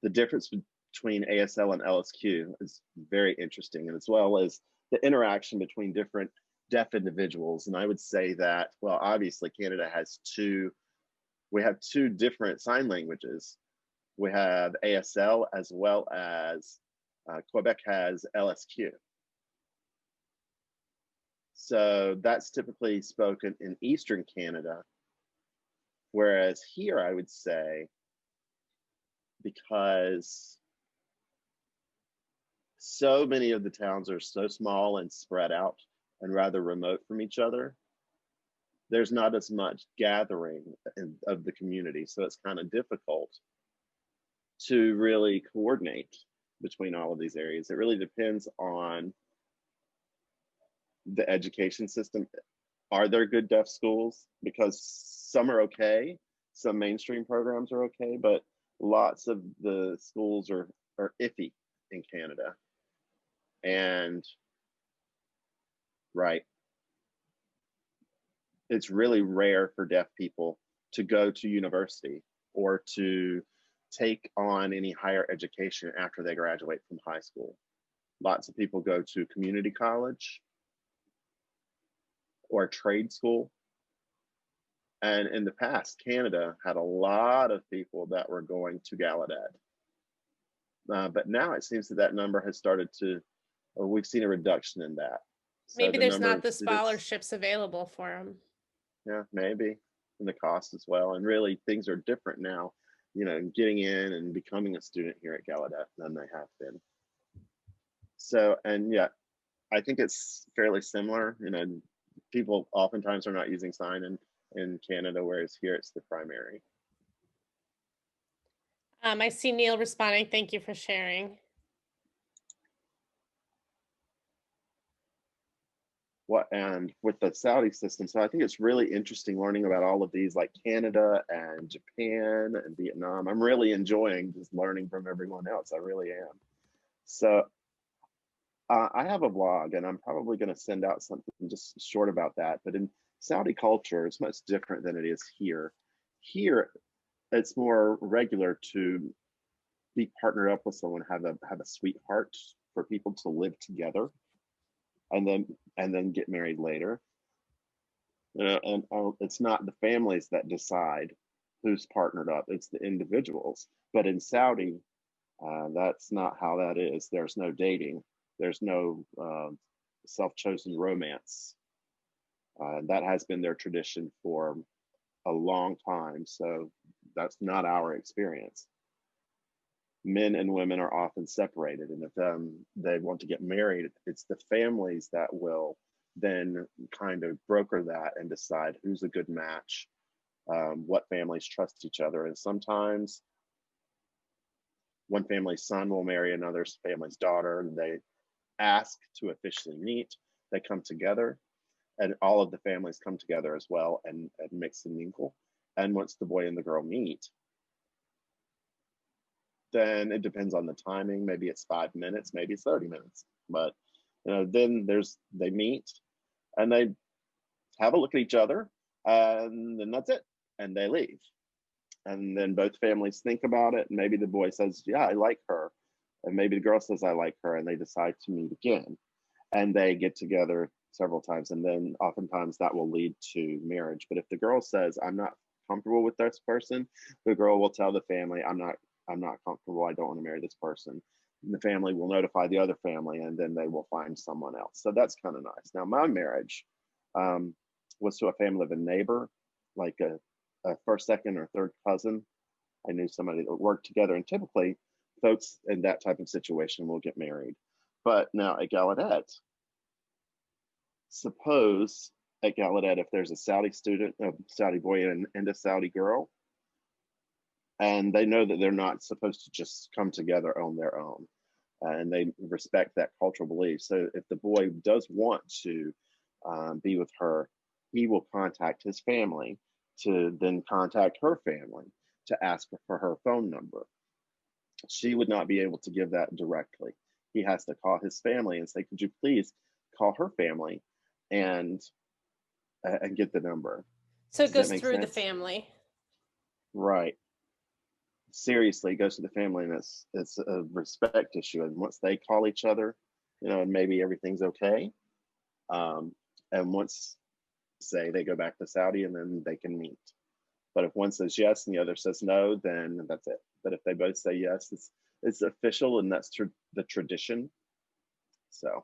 The difference between ASL and LSQ is very interesting, and as well as the interaction between different deaf individuals. And I would say that, well, obviously Canada has we have two different sign languages. We have ASL as well as Quebec has LSQ. So that's typically spoken in Eastern Canada. Whereas here, I would say, because so many of the towns are so small and spread out and rather remote from each other, there's not as much gathering of the community. So it's kind of difficult to really coordinate between all of these areas. It really depends on the education system. Are there good deaf schools? Because some are okay, some mainstream programs are okay, but lots of the schools are iffy in Canada. And right, it's really rare for deaf people to go to university or to take on any higher education after they graduate from high school. Lots of people go to community college or trade school. And in the past, Canada had a lot of people that were going to Gallaudet. But now it seems that number has started to, we've seen a reduction in that. So Maybe the there's number not of the students, scholarships available for them. yeah, maybe, and the cost as well. And really, things are different now, getting in and becoming a student here at Gallaudet than they have been. So, and yeah, I think it's fairly similar. People oftentimes are not using sign in Canada, whereas here it's the primary. I see Neil responding. Thank you for sharing. And with the Saudi system, so I think it's really interesting learning about all of these, like Canada and Japan and Vietnam. I'm really enjoying just learning from everyone else. I really am. So I have a blog, and I'm probably going to send out something just short about that. But in Saudi culture, it's much different than it is here. Here, it's more regular to be partnered up with someone, have a sweetheart for people to live together, and then get married later. And it's not the families that decide who's partnered up. It's the individuals. But in Saudi, that's not how that is. There's no dating. There's no self-chosen romance. That has been their tradition for a long time. So that's not our experience. Men and women are often separated, and if they want to get married, it's the families that will then kind of broker that and decide who's a good match, what families trust each other. And sometimes one family's son will marry another family's daughter, and they ask to officially meet. They come together, and all of the families come together as well and mix and mingle. And once the boy and the girl meet, then it depends on the timing. Maybe it's 5 minutes, maybe it's 30 minutes. But then they meet and they have a look at each other, and then that's it. And they leave. And then both families think about it. And maybe the boy says, yeah, I like her. And maybe the girl says, I like her. And they decide to meet again. And they get together several times. And then oftentimes that will lead to marriage. But if the girl says, I'm not comfortable with this person, the girl will tell the family, I'm not comfortable. I don't want to marry this person. And the family will notify the other family, and then they will find someone else. So that's kind of nice. Now, my marriage was to a family of a neighbor, like a first, second, or third cousin. I knew somebody that worked together, and typically folks in that type of situation will get married. But now at Gallaudet, suppose at Gallaudet, if there's a Saudi student, a Saudi boy and a Saudi girl, and they know that they're not supposed to just come together on their own, and they respect that cultural belief. So if the boy does want to be with her, he will contact his family to then contact her family to ask for her phone number. She would not be able to give that directly. He has to call his family and say, could you please call her family and get the number. So it Does that goes make through the sense? family. Right. Seriously, it goes to the family, and it's a respect issue. And once they call each other, and maybe everything's okay. And once, say, they go back to Saudi, and then they can meet. But if one says yes and the other says no, then that's it. But if they both say yes, it's official, and that's the tradition. So.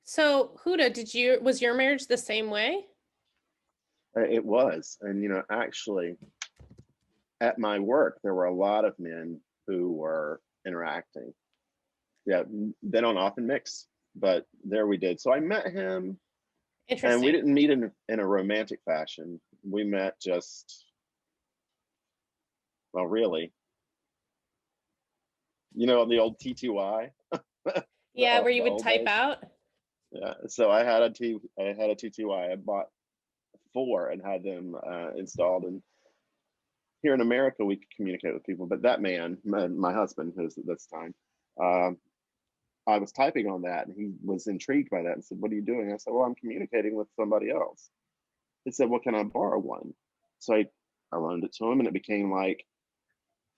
So Huda, was your marriage the same way? It was. And, actually, at my work, there were a lot of men who were interacting. Yeah, they don't often mix, but there we did. So I met him, and we Interesting. didn't meet in a romantic fashion. We met just, well, really, the old TTY. Yeah, where The you would old type days. out. Yeah. So I had a TTY. I bought 4 and had them installed. And here in America, we could communicate with people. But that man, my husband, who's at this time, I was typing on that, and he was intrigued by that and said, what are you doing? I said, well, I'm communicating with somebody else. He said, well, can I borrow one? So I loaned it to him, and it became like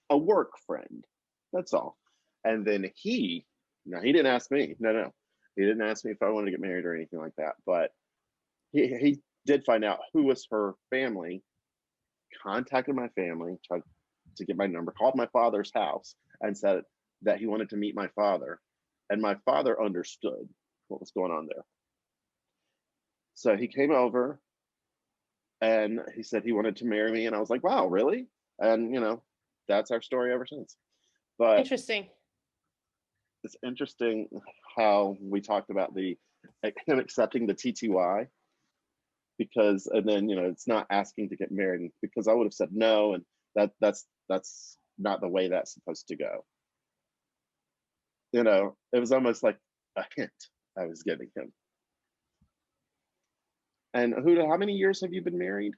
a work friend. That's all. And then he didn't ask me. No. He didn't ask me if I wanted to get married or anything like that. But he did find out who was her family, contacted my family, tried to get my number, called my father's house, and said that he wanted to meet my father. And my father understood what was going on there. So he came over, and he said he wanted to marry me. And I was like, wow, really? And, that's our story ever since. But Interesting. it's interesting how we talked about him accepting the TTY, and then, it's not asking to get married, because I would have said no. And that's not the way that's supposed to go. It was almost like a hint I was giving him. And Huda, how many years have you been married?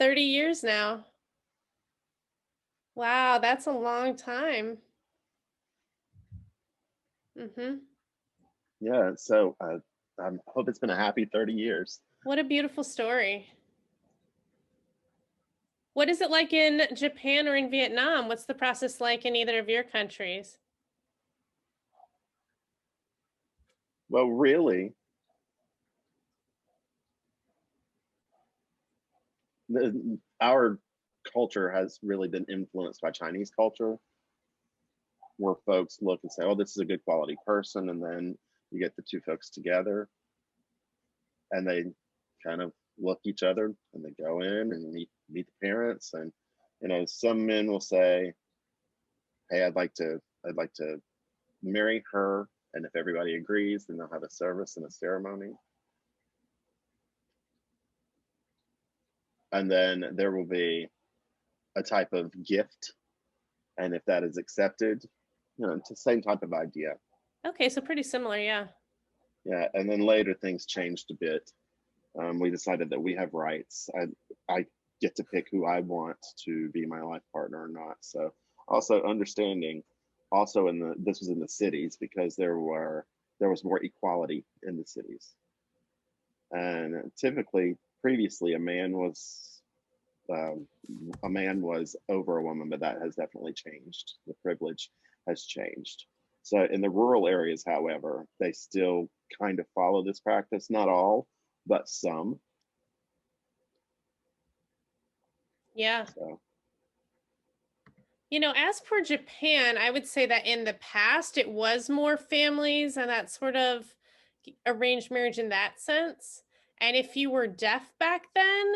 30 years now. Wow, that's a long time. Yeah. So I hope it's been a happy 30 years. What a beautiful story. What is it like in Japan or in Vietnam? What's the process like in either of your countries? Well, really, our culture has really been influenced by Chinese culture, where folks look and say, "Oh, this is a good quality person," and then you get the two folks together, and they kind of look each other, and they go in and meet the parents, and some men will say, "Hey, I'd like to marry her," and if everybody agrees, then they'll have a service and a ceremony, and then there will be a type of gift, and if that is accepted, it's the same type of idea. Okay, so pretty similar, yeah. Yeah, and then later things changed a bit. We decided that we have rights. I get to pick who I want to be my life partner or not. So also understanding, also in the this was in the cities because there was more equality in the cities, and typically previously um, a man was over a woman, but that has definitely changed. The privilege has changed. So in the rural areas, however, they still kind of follow this practice. Not all, but some. Yeah. So As for Japan, I would say that in the past it was more families and that sort of arranged marriage in that sense. And if you were deaf back then,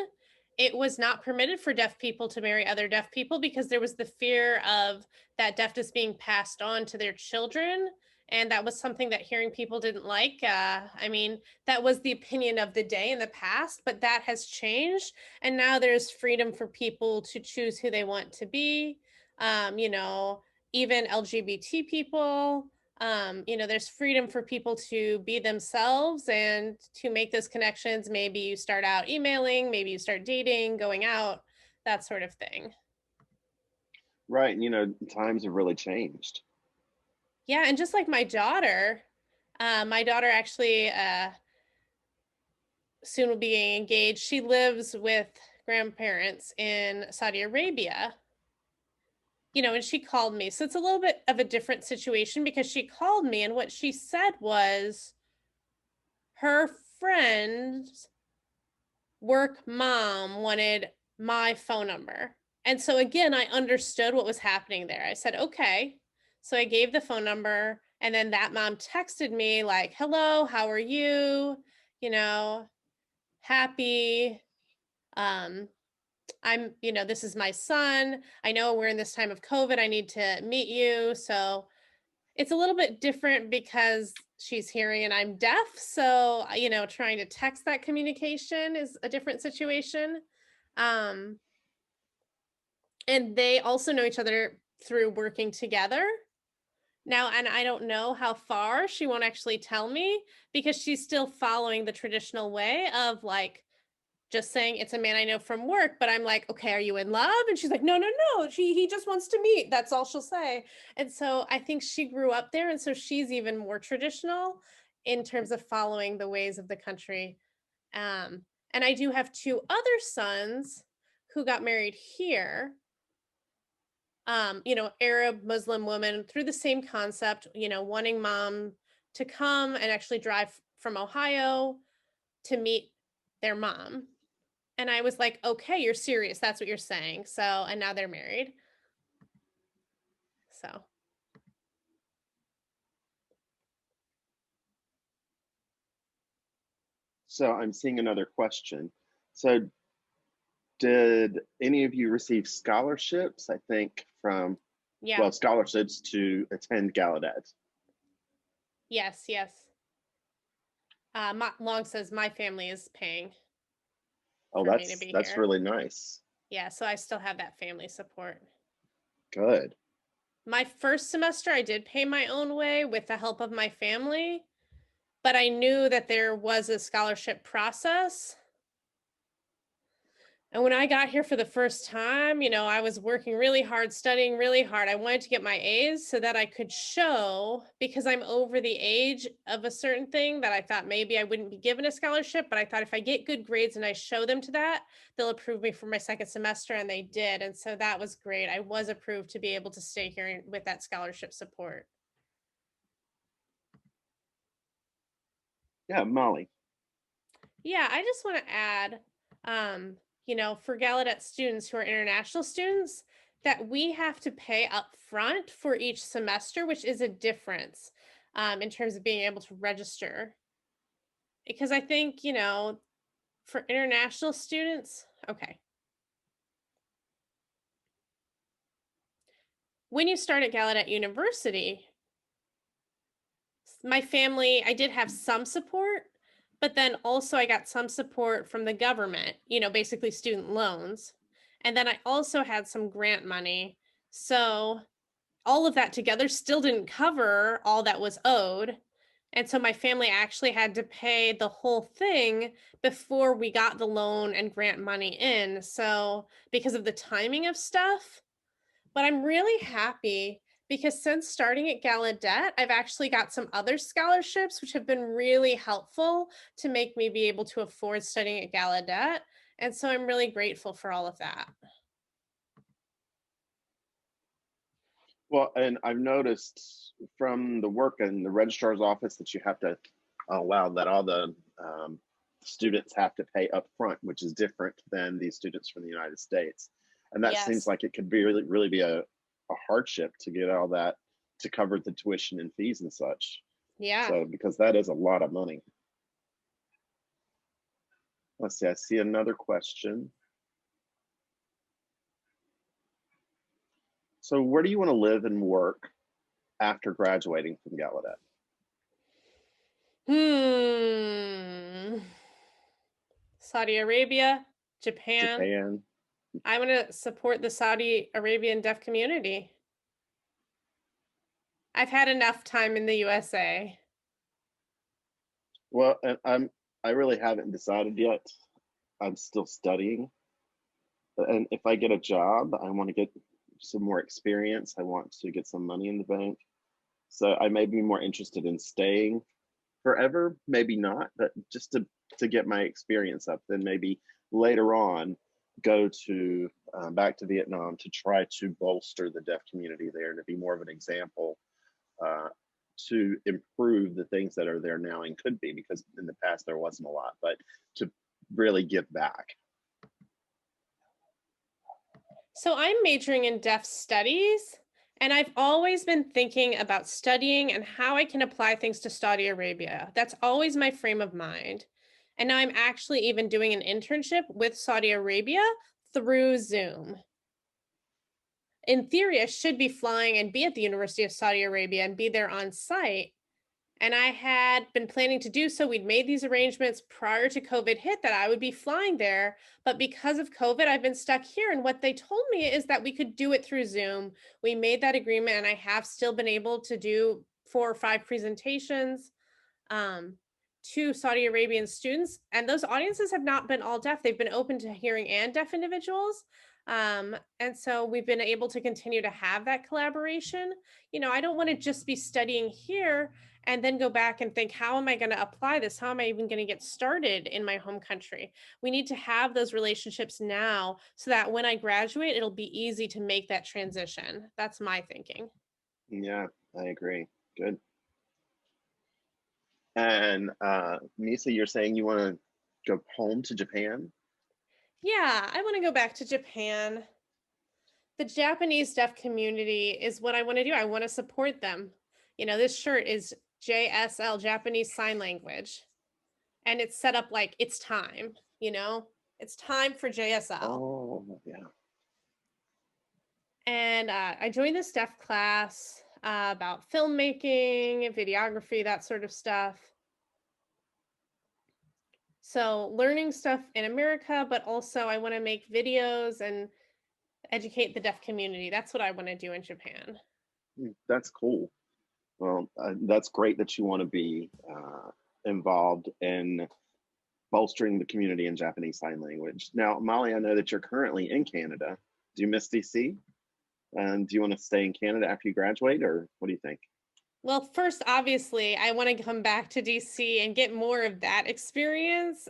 it was not permitted for deaf people to marry other deaf people because there was the fear of that deafness being passed on to their children. And that was something that hearing people didn't like. I mean, that was the opinion of the day in the past, but that has changed. And now there's freedom for people to choose who they want to be, um, you know, even LGBT people. There's freedom for people to be themselves and to make those connections. Maybe you start out emailing, maybe you start dating, going out, that sort of thing. right, times have really changed. Yeah, and just like my daughter actually soon will be engaged. She lives with grandparents in Saudi Arabia. And she called me. So it's a little bit of a different situation because she called me and what she said was her friend's work mom wanted my phone number. And so again, I understood what was happening there. I said, okay. So I gave the phone number and then that mom texted me like, hello, how are you? You know, happy. Um, this is my son. I know we're in this time of COVID. I need to meet you. So it's a little bit different because she's hearing and I'm deaf. So, trying to text that communication is a different situation. Um, and they also know each other through working together. Now, and I don't know how far she won't actually tell me because she's still following the traditional way of like just saying it's a man I know from work, but I'm like, okay, are you in love? And she's like, no, no, no. He just wants to meet. That's all she'll say. And so I think she grew up there, and so she's even more traditional in terms of following the ways of the country. Um, and I do have two other sons who got married here. Arab Muslim woman through the same concept. Wanting mom to come and actually drive from Ohio to meet their mom. And I was like, okay, you're serious. That's what you're saying. So, and now they're married. So, So I'm seeing another question. So did any of you receive scholarships? I think from yeah. well, scholarships to attend Gallaudet. Yes, yes. Long says my family is paying Oh, for me to that's be that's here. really nice. Yeah, so I still have that family support. Good. My first semester, I did pay my own way with the help of my family, but I knew that there was a scholarship process. And when I got here for the first time, I was working really hard, studying really hard. I wanted to get my A's so that I could show, because I'm over the age of a certain thing, that I thought maybe I wouldn't be given a scholarship. But I thought if I get good grades and I show them to that, they'll approve me for my second semester. And they did. And so that was great. I was approved to be able to stay here with that scholarship support. Yeah, Molly. Yeah, I just want to add, for Gallaudet students who are international students, that we have to pay up front for each semester, which is a difference in terms of being able to register. Because I think, for international students, okay, when you start at Gallaudet University, my family, I did have some support, but then also I got some support from the government, basically student loans. And then I also had some grant money. So all of that together still didn't cover all that was owed. And so my family actually had to pay the whole thing before we got the loan and grant money in. So because of the timing of stuff, but I'm really happy because since starting at Gallaudet, I've actually got some other scholarships, which have been really helpful to make me be able to afford studying at Gallaudet. And so I'm really grateful for all of that. Well, and I've noticed from the work in the registrar's office that you have to allow that all the students have to pay up front, which is different than the students from the United States. And that seems Yes. like it could be really be a hardship to get all that to cover the tuition and fees and such. Yeah. So, because that is a lot of money. Let's see, I see another question. So, where do you want to live and work after graduating from Gallaudet? Hmm. Saudi Arabia, Japan. Japan? I want to support the Saudi Arabian deaf community. I've had enough time in the USA. Well, and I really haven't decided yet. I'm still studying, and if I get a job, I want to get some more experience. I want to get some money in the bank. So I may be more interested in staying forever, maybe not, but just to get my experience up. Then maybe later on go to back to Vietnam to try to bolster the deaf community there and to be more of an example uh, to improve the things that are there now and could be, because in the past there wasn't a lot, but to really give back. So I'm majoring in deaf studies, and I've always been thinking about studying and how I can apply things to Saudi Arabia. That's always my frame of mind. And now I'm actually even doing an internship with Saudi Arabia through Zoom. In theory, I should be flying and be at the University of Saudi Arabia and be there on site. And I had been planning to do so. We'd made these arrangements prior to COVID hit that I would be flying there. But because of COVID, I've been stuck here. And what they told me is that we could do it through Zoom. We made that agreement, and I have still been able to do 4 or 5 presentations um, to Saudi Arabian students. And those audiences have not been all deaf, they've been open to hearing and deaf individuals. And so we've been able to continue to have that collaboration. I don't want to just be studying here and then go back and think, how am I going to apply this? How am I even going to get started in my home country? We need to have those relationships now so that when I graduate, it'll be easy to make that transition. That's my thinking. Yeah, I agree. Good. And Misa, you're saying you want to go home to Japan? Yeah, I want to go back to Japan. The Japanese deaf community is what I want to do. I want to support them. This shirt is JSL, Japanese Sign Language, and it's set up like it's time, it's time for JSL. Oh, yeah. And I joined this deaf class about filmmaking, videography, that sort of stuff. So, learning stuff in America, but also I want to make videos and educate the deaf community. That's what I want to do in Japan. That's cool. Well, that's great that you want to be involved in bolstering the community in Japanese Sign Language. Now, Molly, I know that you're currently in Canada. Do you miss DC? And do you want to stay in Canada after you graduate, or what do you think? Well, first, obviously, I want to come back to DC and get more of that experience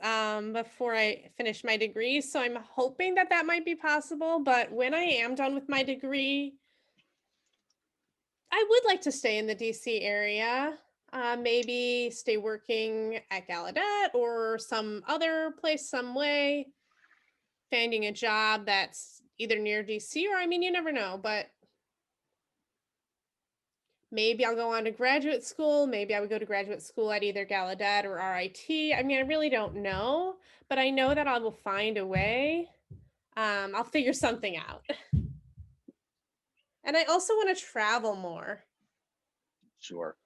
before I finish my degree. So I'm hoping that that might be possible. But when I am done with my degree, I would like to stay in the DC area. Maybe stay working at Gallaudet or some other place, some way, finding a job that's either near DC or, I mean, you never know, but maybe I'll go on to graduate school. Maybe I would go to graduate school at either Gallaudet or RIT. I mean, I really don't know, but I know that I will find a way. I'll figure something out. And I also want to travel more. Sure.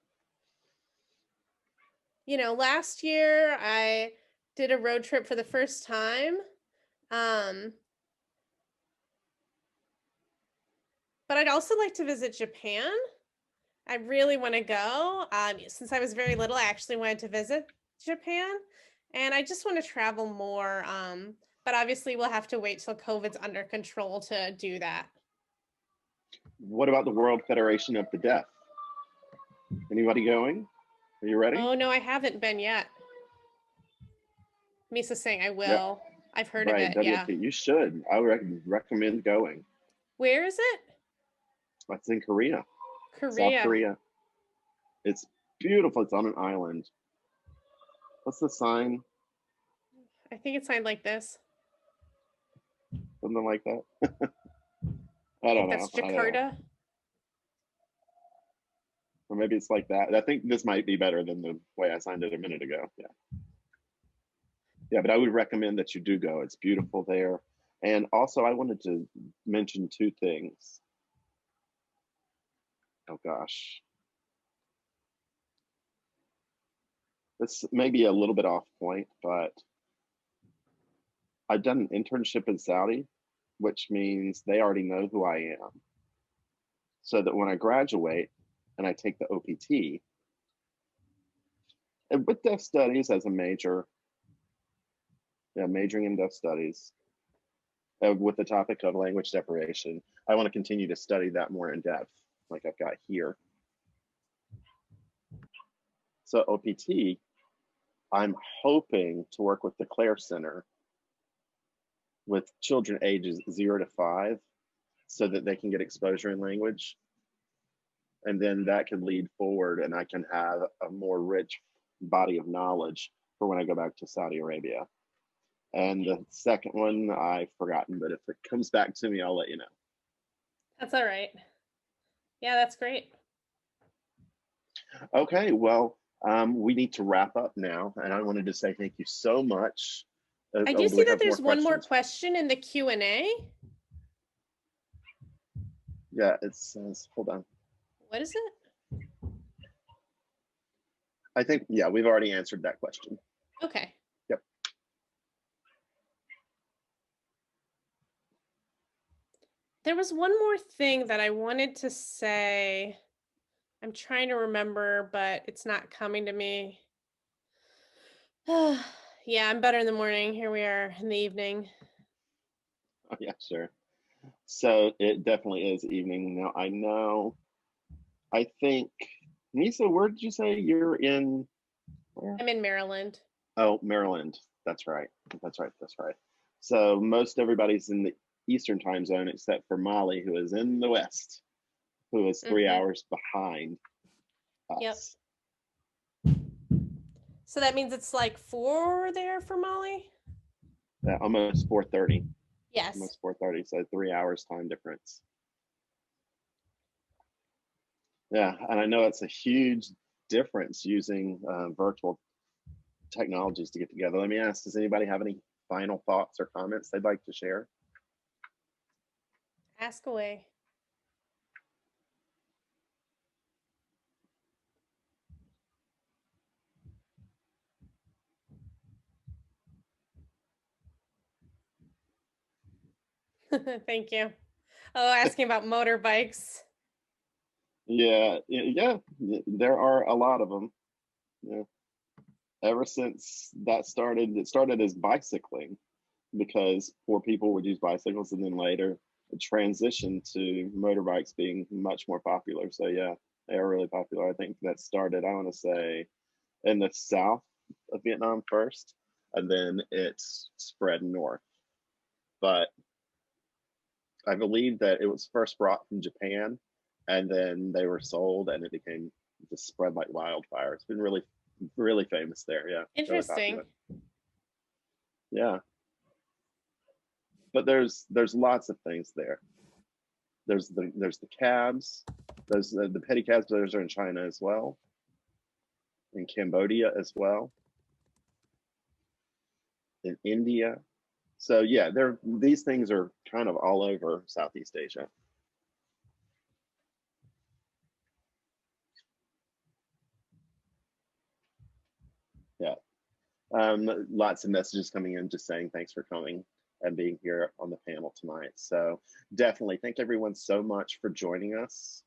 You know, last year I did a road trip for the first time. Um, but I'd also like to visit Japan. I really want to go. Since I was very little, I actually wanted to visit Japan, and I just want to travel more. But obviously, we'll have to wait till COVID's under control to do that. What about the World Federation of the Deaf? Anybody going? Are you ready? Oh no, I haven't been yet. Misa's saying I Yeah, will. I've heard of right. it. Yeah. WFT. You should. I would recommend going. Where is it? That's in Korea, South Korea. Korea. It's beautiful. It's on an island. What's the sign? I think it's signed like this. Something like that. I I don't think know. that's I don't know. Jakarta. Or maybe it's like that. I think this might be better than the way I signed it a minute ago. Yeah. Yeah, but I would recommend that you do go. It's beautiful there. And also, I wanted to mention two things. Oh gosh, this may be a little bit off point, but I've done an internship in Saudi, which means they already know who I am. So that when I graduate and I take the OPT, and with deaf studies as a major, yeah, majoring in deaf studies, with the topic of language deprivation, I want to continue to study that more in depth, like I've got here. So OPT, I'm hoping to work with the Clare Center with children ages 0 to 5 so that they can get exposure in language. And then that can lead forward and I can have a more rich body of knowledge for when I go back to Saudi Arabia. And the second one I've forgotten, but if it comes back to me, I'll let you know. That's all right. Yeah, that's great. Okay, well, we need to wrap up now. And I wanted to say thank you so much. I do Oh, do see we that have more there's one more questions? question in the Q&A. Yeah, it says, hold on. What is it? I think, yeah, we've already answered that question. Okay. Yep. There was one more thing that I wanted to say. I'm trying to remember, but it's not coming to me. Yeah, I'm better in the morning. Here we are in the evening. Oh, yeah, sure. So it definitely is evening now. I know. I think, Nisa, where did you say you're in? Where? I'm in Maryland. Oh, Maryland. That's right. That's right. That's right. So most everybody's in the Eastern time zone except for Molly, who is in the West, who is 3 hours behind Yep. us. So that means it's like 4 there for Molly? Almost 4:30. Yes. Almost 4:30. So 3 hours time difference. Yeah, and I know it's a huge difference using virtual technologies to get together. Let me ask, does anybody have any final thoughts or comments they'd like to share? Ask away. Thank you. Oh, asking about motorbikes. Yeah, yeah, there are a lot of them. Yeah. Ever since that started, it started as bicycling because poor people would use bicycles, and then later it transitioned to motorbikes being much more popular. So yeah, they are really popular. I think that started, I want to say, in the south of Vietnam first, and then it's spread north. But I believe that it was first brought from Japan, and then they were sold, and it became just spread like wildfire. It's been really, really famous there. Yeah, really Interesting. popular. Yeah, but there's lots of things there. There's the cabs. There's the pedicabs. Those are in China as well, in Cambodia as well, in India. So yeah, these things are kind of all over Southeast Asia. Yeah. Lots of messages coming in just saying thanks for coming and being here on the panel tonight. So definitely thank everyone so much for joining us.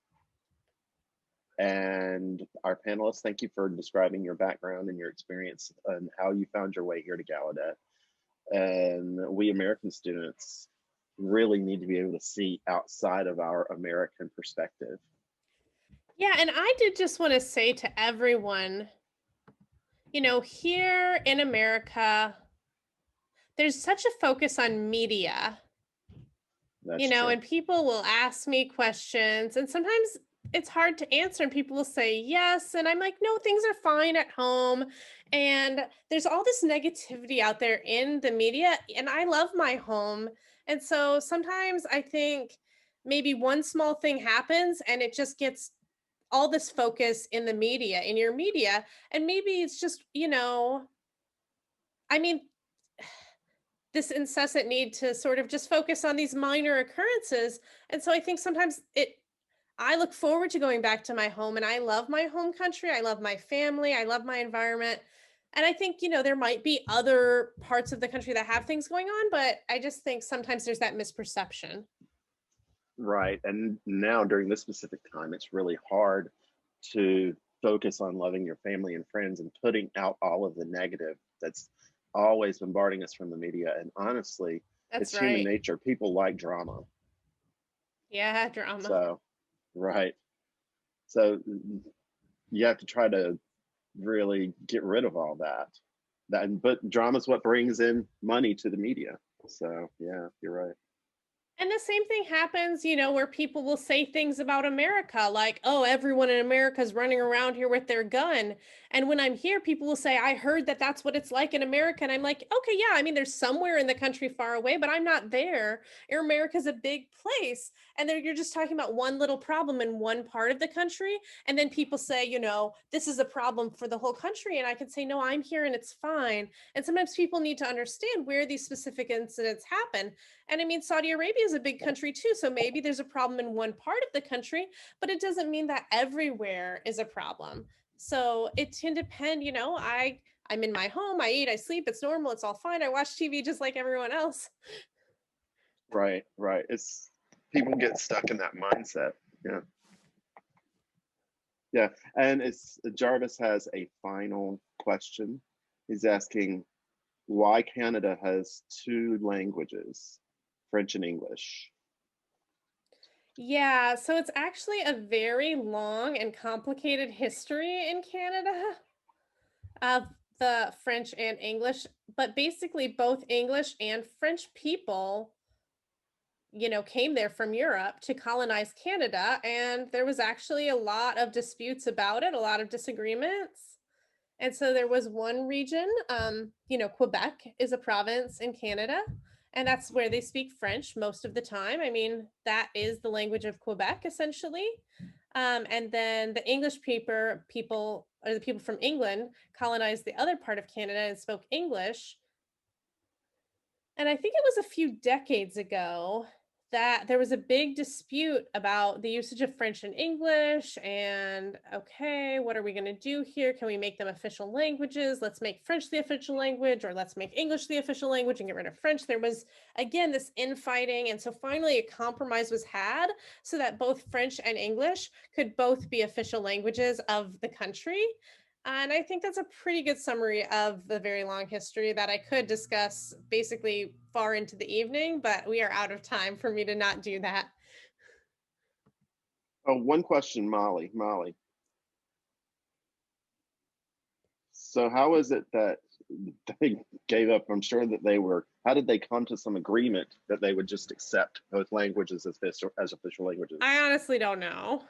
And our panelists, thank you for describing your background and your experience and how you found your way here to Gallaudet. And we American students really need to be able to see outside of our American perspective. Yeah, and I did just want to say to everyone, here in America, there's such a focus on media, That's true. and people will ask me questions, and sometimes it's hard to answer, and people will say yes. And I'm like, no, things are fine at home. And there's all this negativity out there in the media, and I love my home. And so sometimes I think maybe one small thing happens and it just gets all this focus in the media, in your media. And maybe it's just, I mean, this incessant need to sort of just focus on these minor occurrences. And so I think sometimes I look forward to going back to my home, and I love my home country. I love my family. I love my environment. And I think, there might be other parts of the country that have things going on, but I just think sometimes there's that misperception. Right. And now during this specific time, it's really hard to focus on loving your family and friends and putting out all of the negative that's always bombarding us from the media. And honestly, it's That's human right. nature. People like drama. Yeah, drama. So, right. So you have to try to really get rid of all that. But drama is what brings in money to the media. So yeah, you're right. And the same thing happens, where people will say things about America, like, oh, everyone in America is running around here with their gun. And when I'm here, people will say, I heard that that's what it's like in America. And I'm like, okay, yeah, I mean, there's somewhere in the country far away, but I'm not there. America's a big place. And then you're just talking about one little problem in one part of the country. And then people say, this is a problem for the whole country. And I can say, no, I'm here and it's fine. And sometimes people need to understand where these specific incidents happen. And I mean, Saudi Arabia is a big country too. So maybe there's a problem in one part of the country, but it doesn't mean that everywhere is a problem. So it can depend, I'm in my home, I eat, I sleep, it's normal, it's all fine. I watch TV just like everyone else. Right, right. It's people get stuck in that mindset. Yeah. Yeah. And it's Jarvis has a final question. He's asking why Canada has two languages, French and English. Yeah, so it's actually a very long and complicated history in Canada of the French and English, but basically both English and French people came there from Europe to colonize Canada. And there was actually a lot of disputes about it, a lot of disagreements. And so there was one region, Quebec is a province in Canada, and that's where they speak French most of the time. I mean, that is the language of Quebec, essentially. And then the English people, or the people from England, colonized the other part of Canada and spoke English. And I think it was a few decades ago that there was a big dispute about the usage of French and English. And okay, what are we going to do here? Can we make them official languages? Let's make French the official language, or let's make English the official language and get rid of French. There was, again, this infighting. And so finally, a compromise was had so that both French and English could both be official languages of the country. And I think that's a pretty good summary of the very long history that I could discuss basically far into the evening, but we are out of time for me to not do that. Oh, one question, Molly. Molly. So how is it that they gave up? I'm sure that they were, how did they come to some agreement that they would just accept both languages as official languages? I honestly don't know.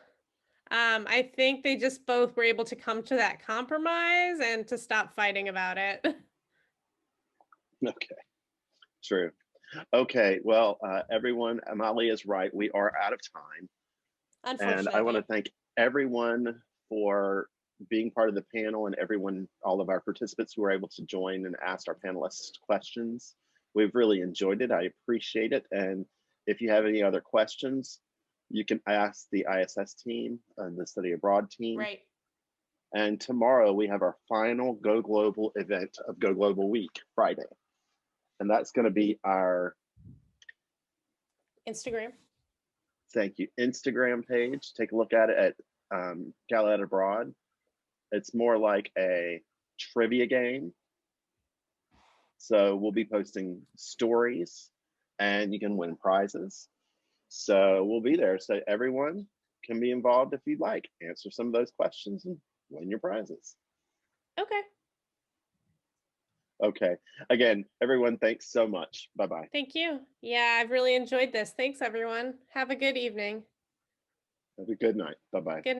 I think they just both were able to come to that compromise and to stop fighting about it. Okay, true. Okay, well, everyone, Amalia is right. We are out of time. And I want to Unfortunately. thank everyone for being part of the panel and everyone, all of our participants who were able to join and ask our panelists questions. We've really enjoyed it. I appreciate it. And if you have any other questions, you can ask the ISS team and the study abroad team. Right. And tomorrow we have our final Go Global event of Go Global Week, Friday. And that's going to be our, Instagram. thank you, Instagram page. Take a look at it at Gallaudet Abroad. It's more like a trivia game. So we'll be posting stories and you can win prizes. So we'll be there. So everyone can be involved if you'd like. Answer some of those questions and win your prizes. Okay. Okay. Again, everyone, thanks so much. Bye-bye. Thank you. Yeah, I've really enjoyed this. Thanks, everyone. Have a good evening. Have a good night. Bye-bye. Good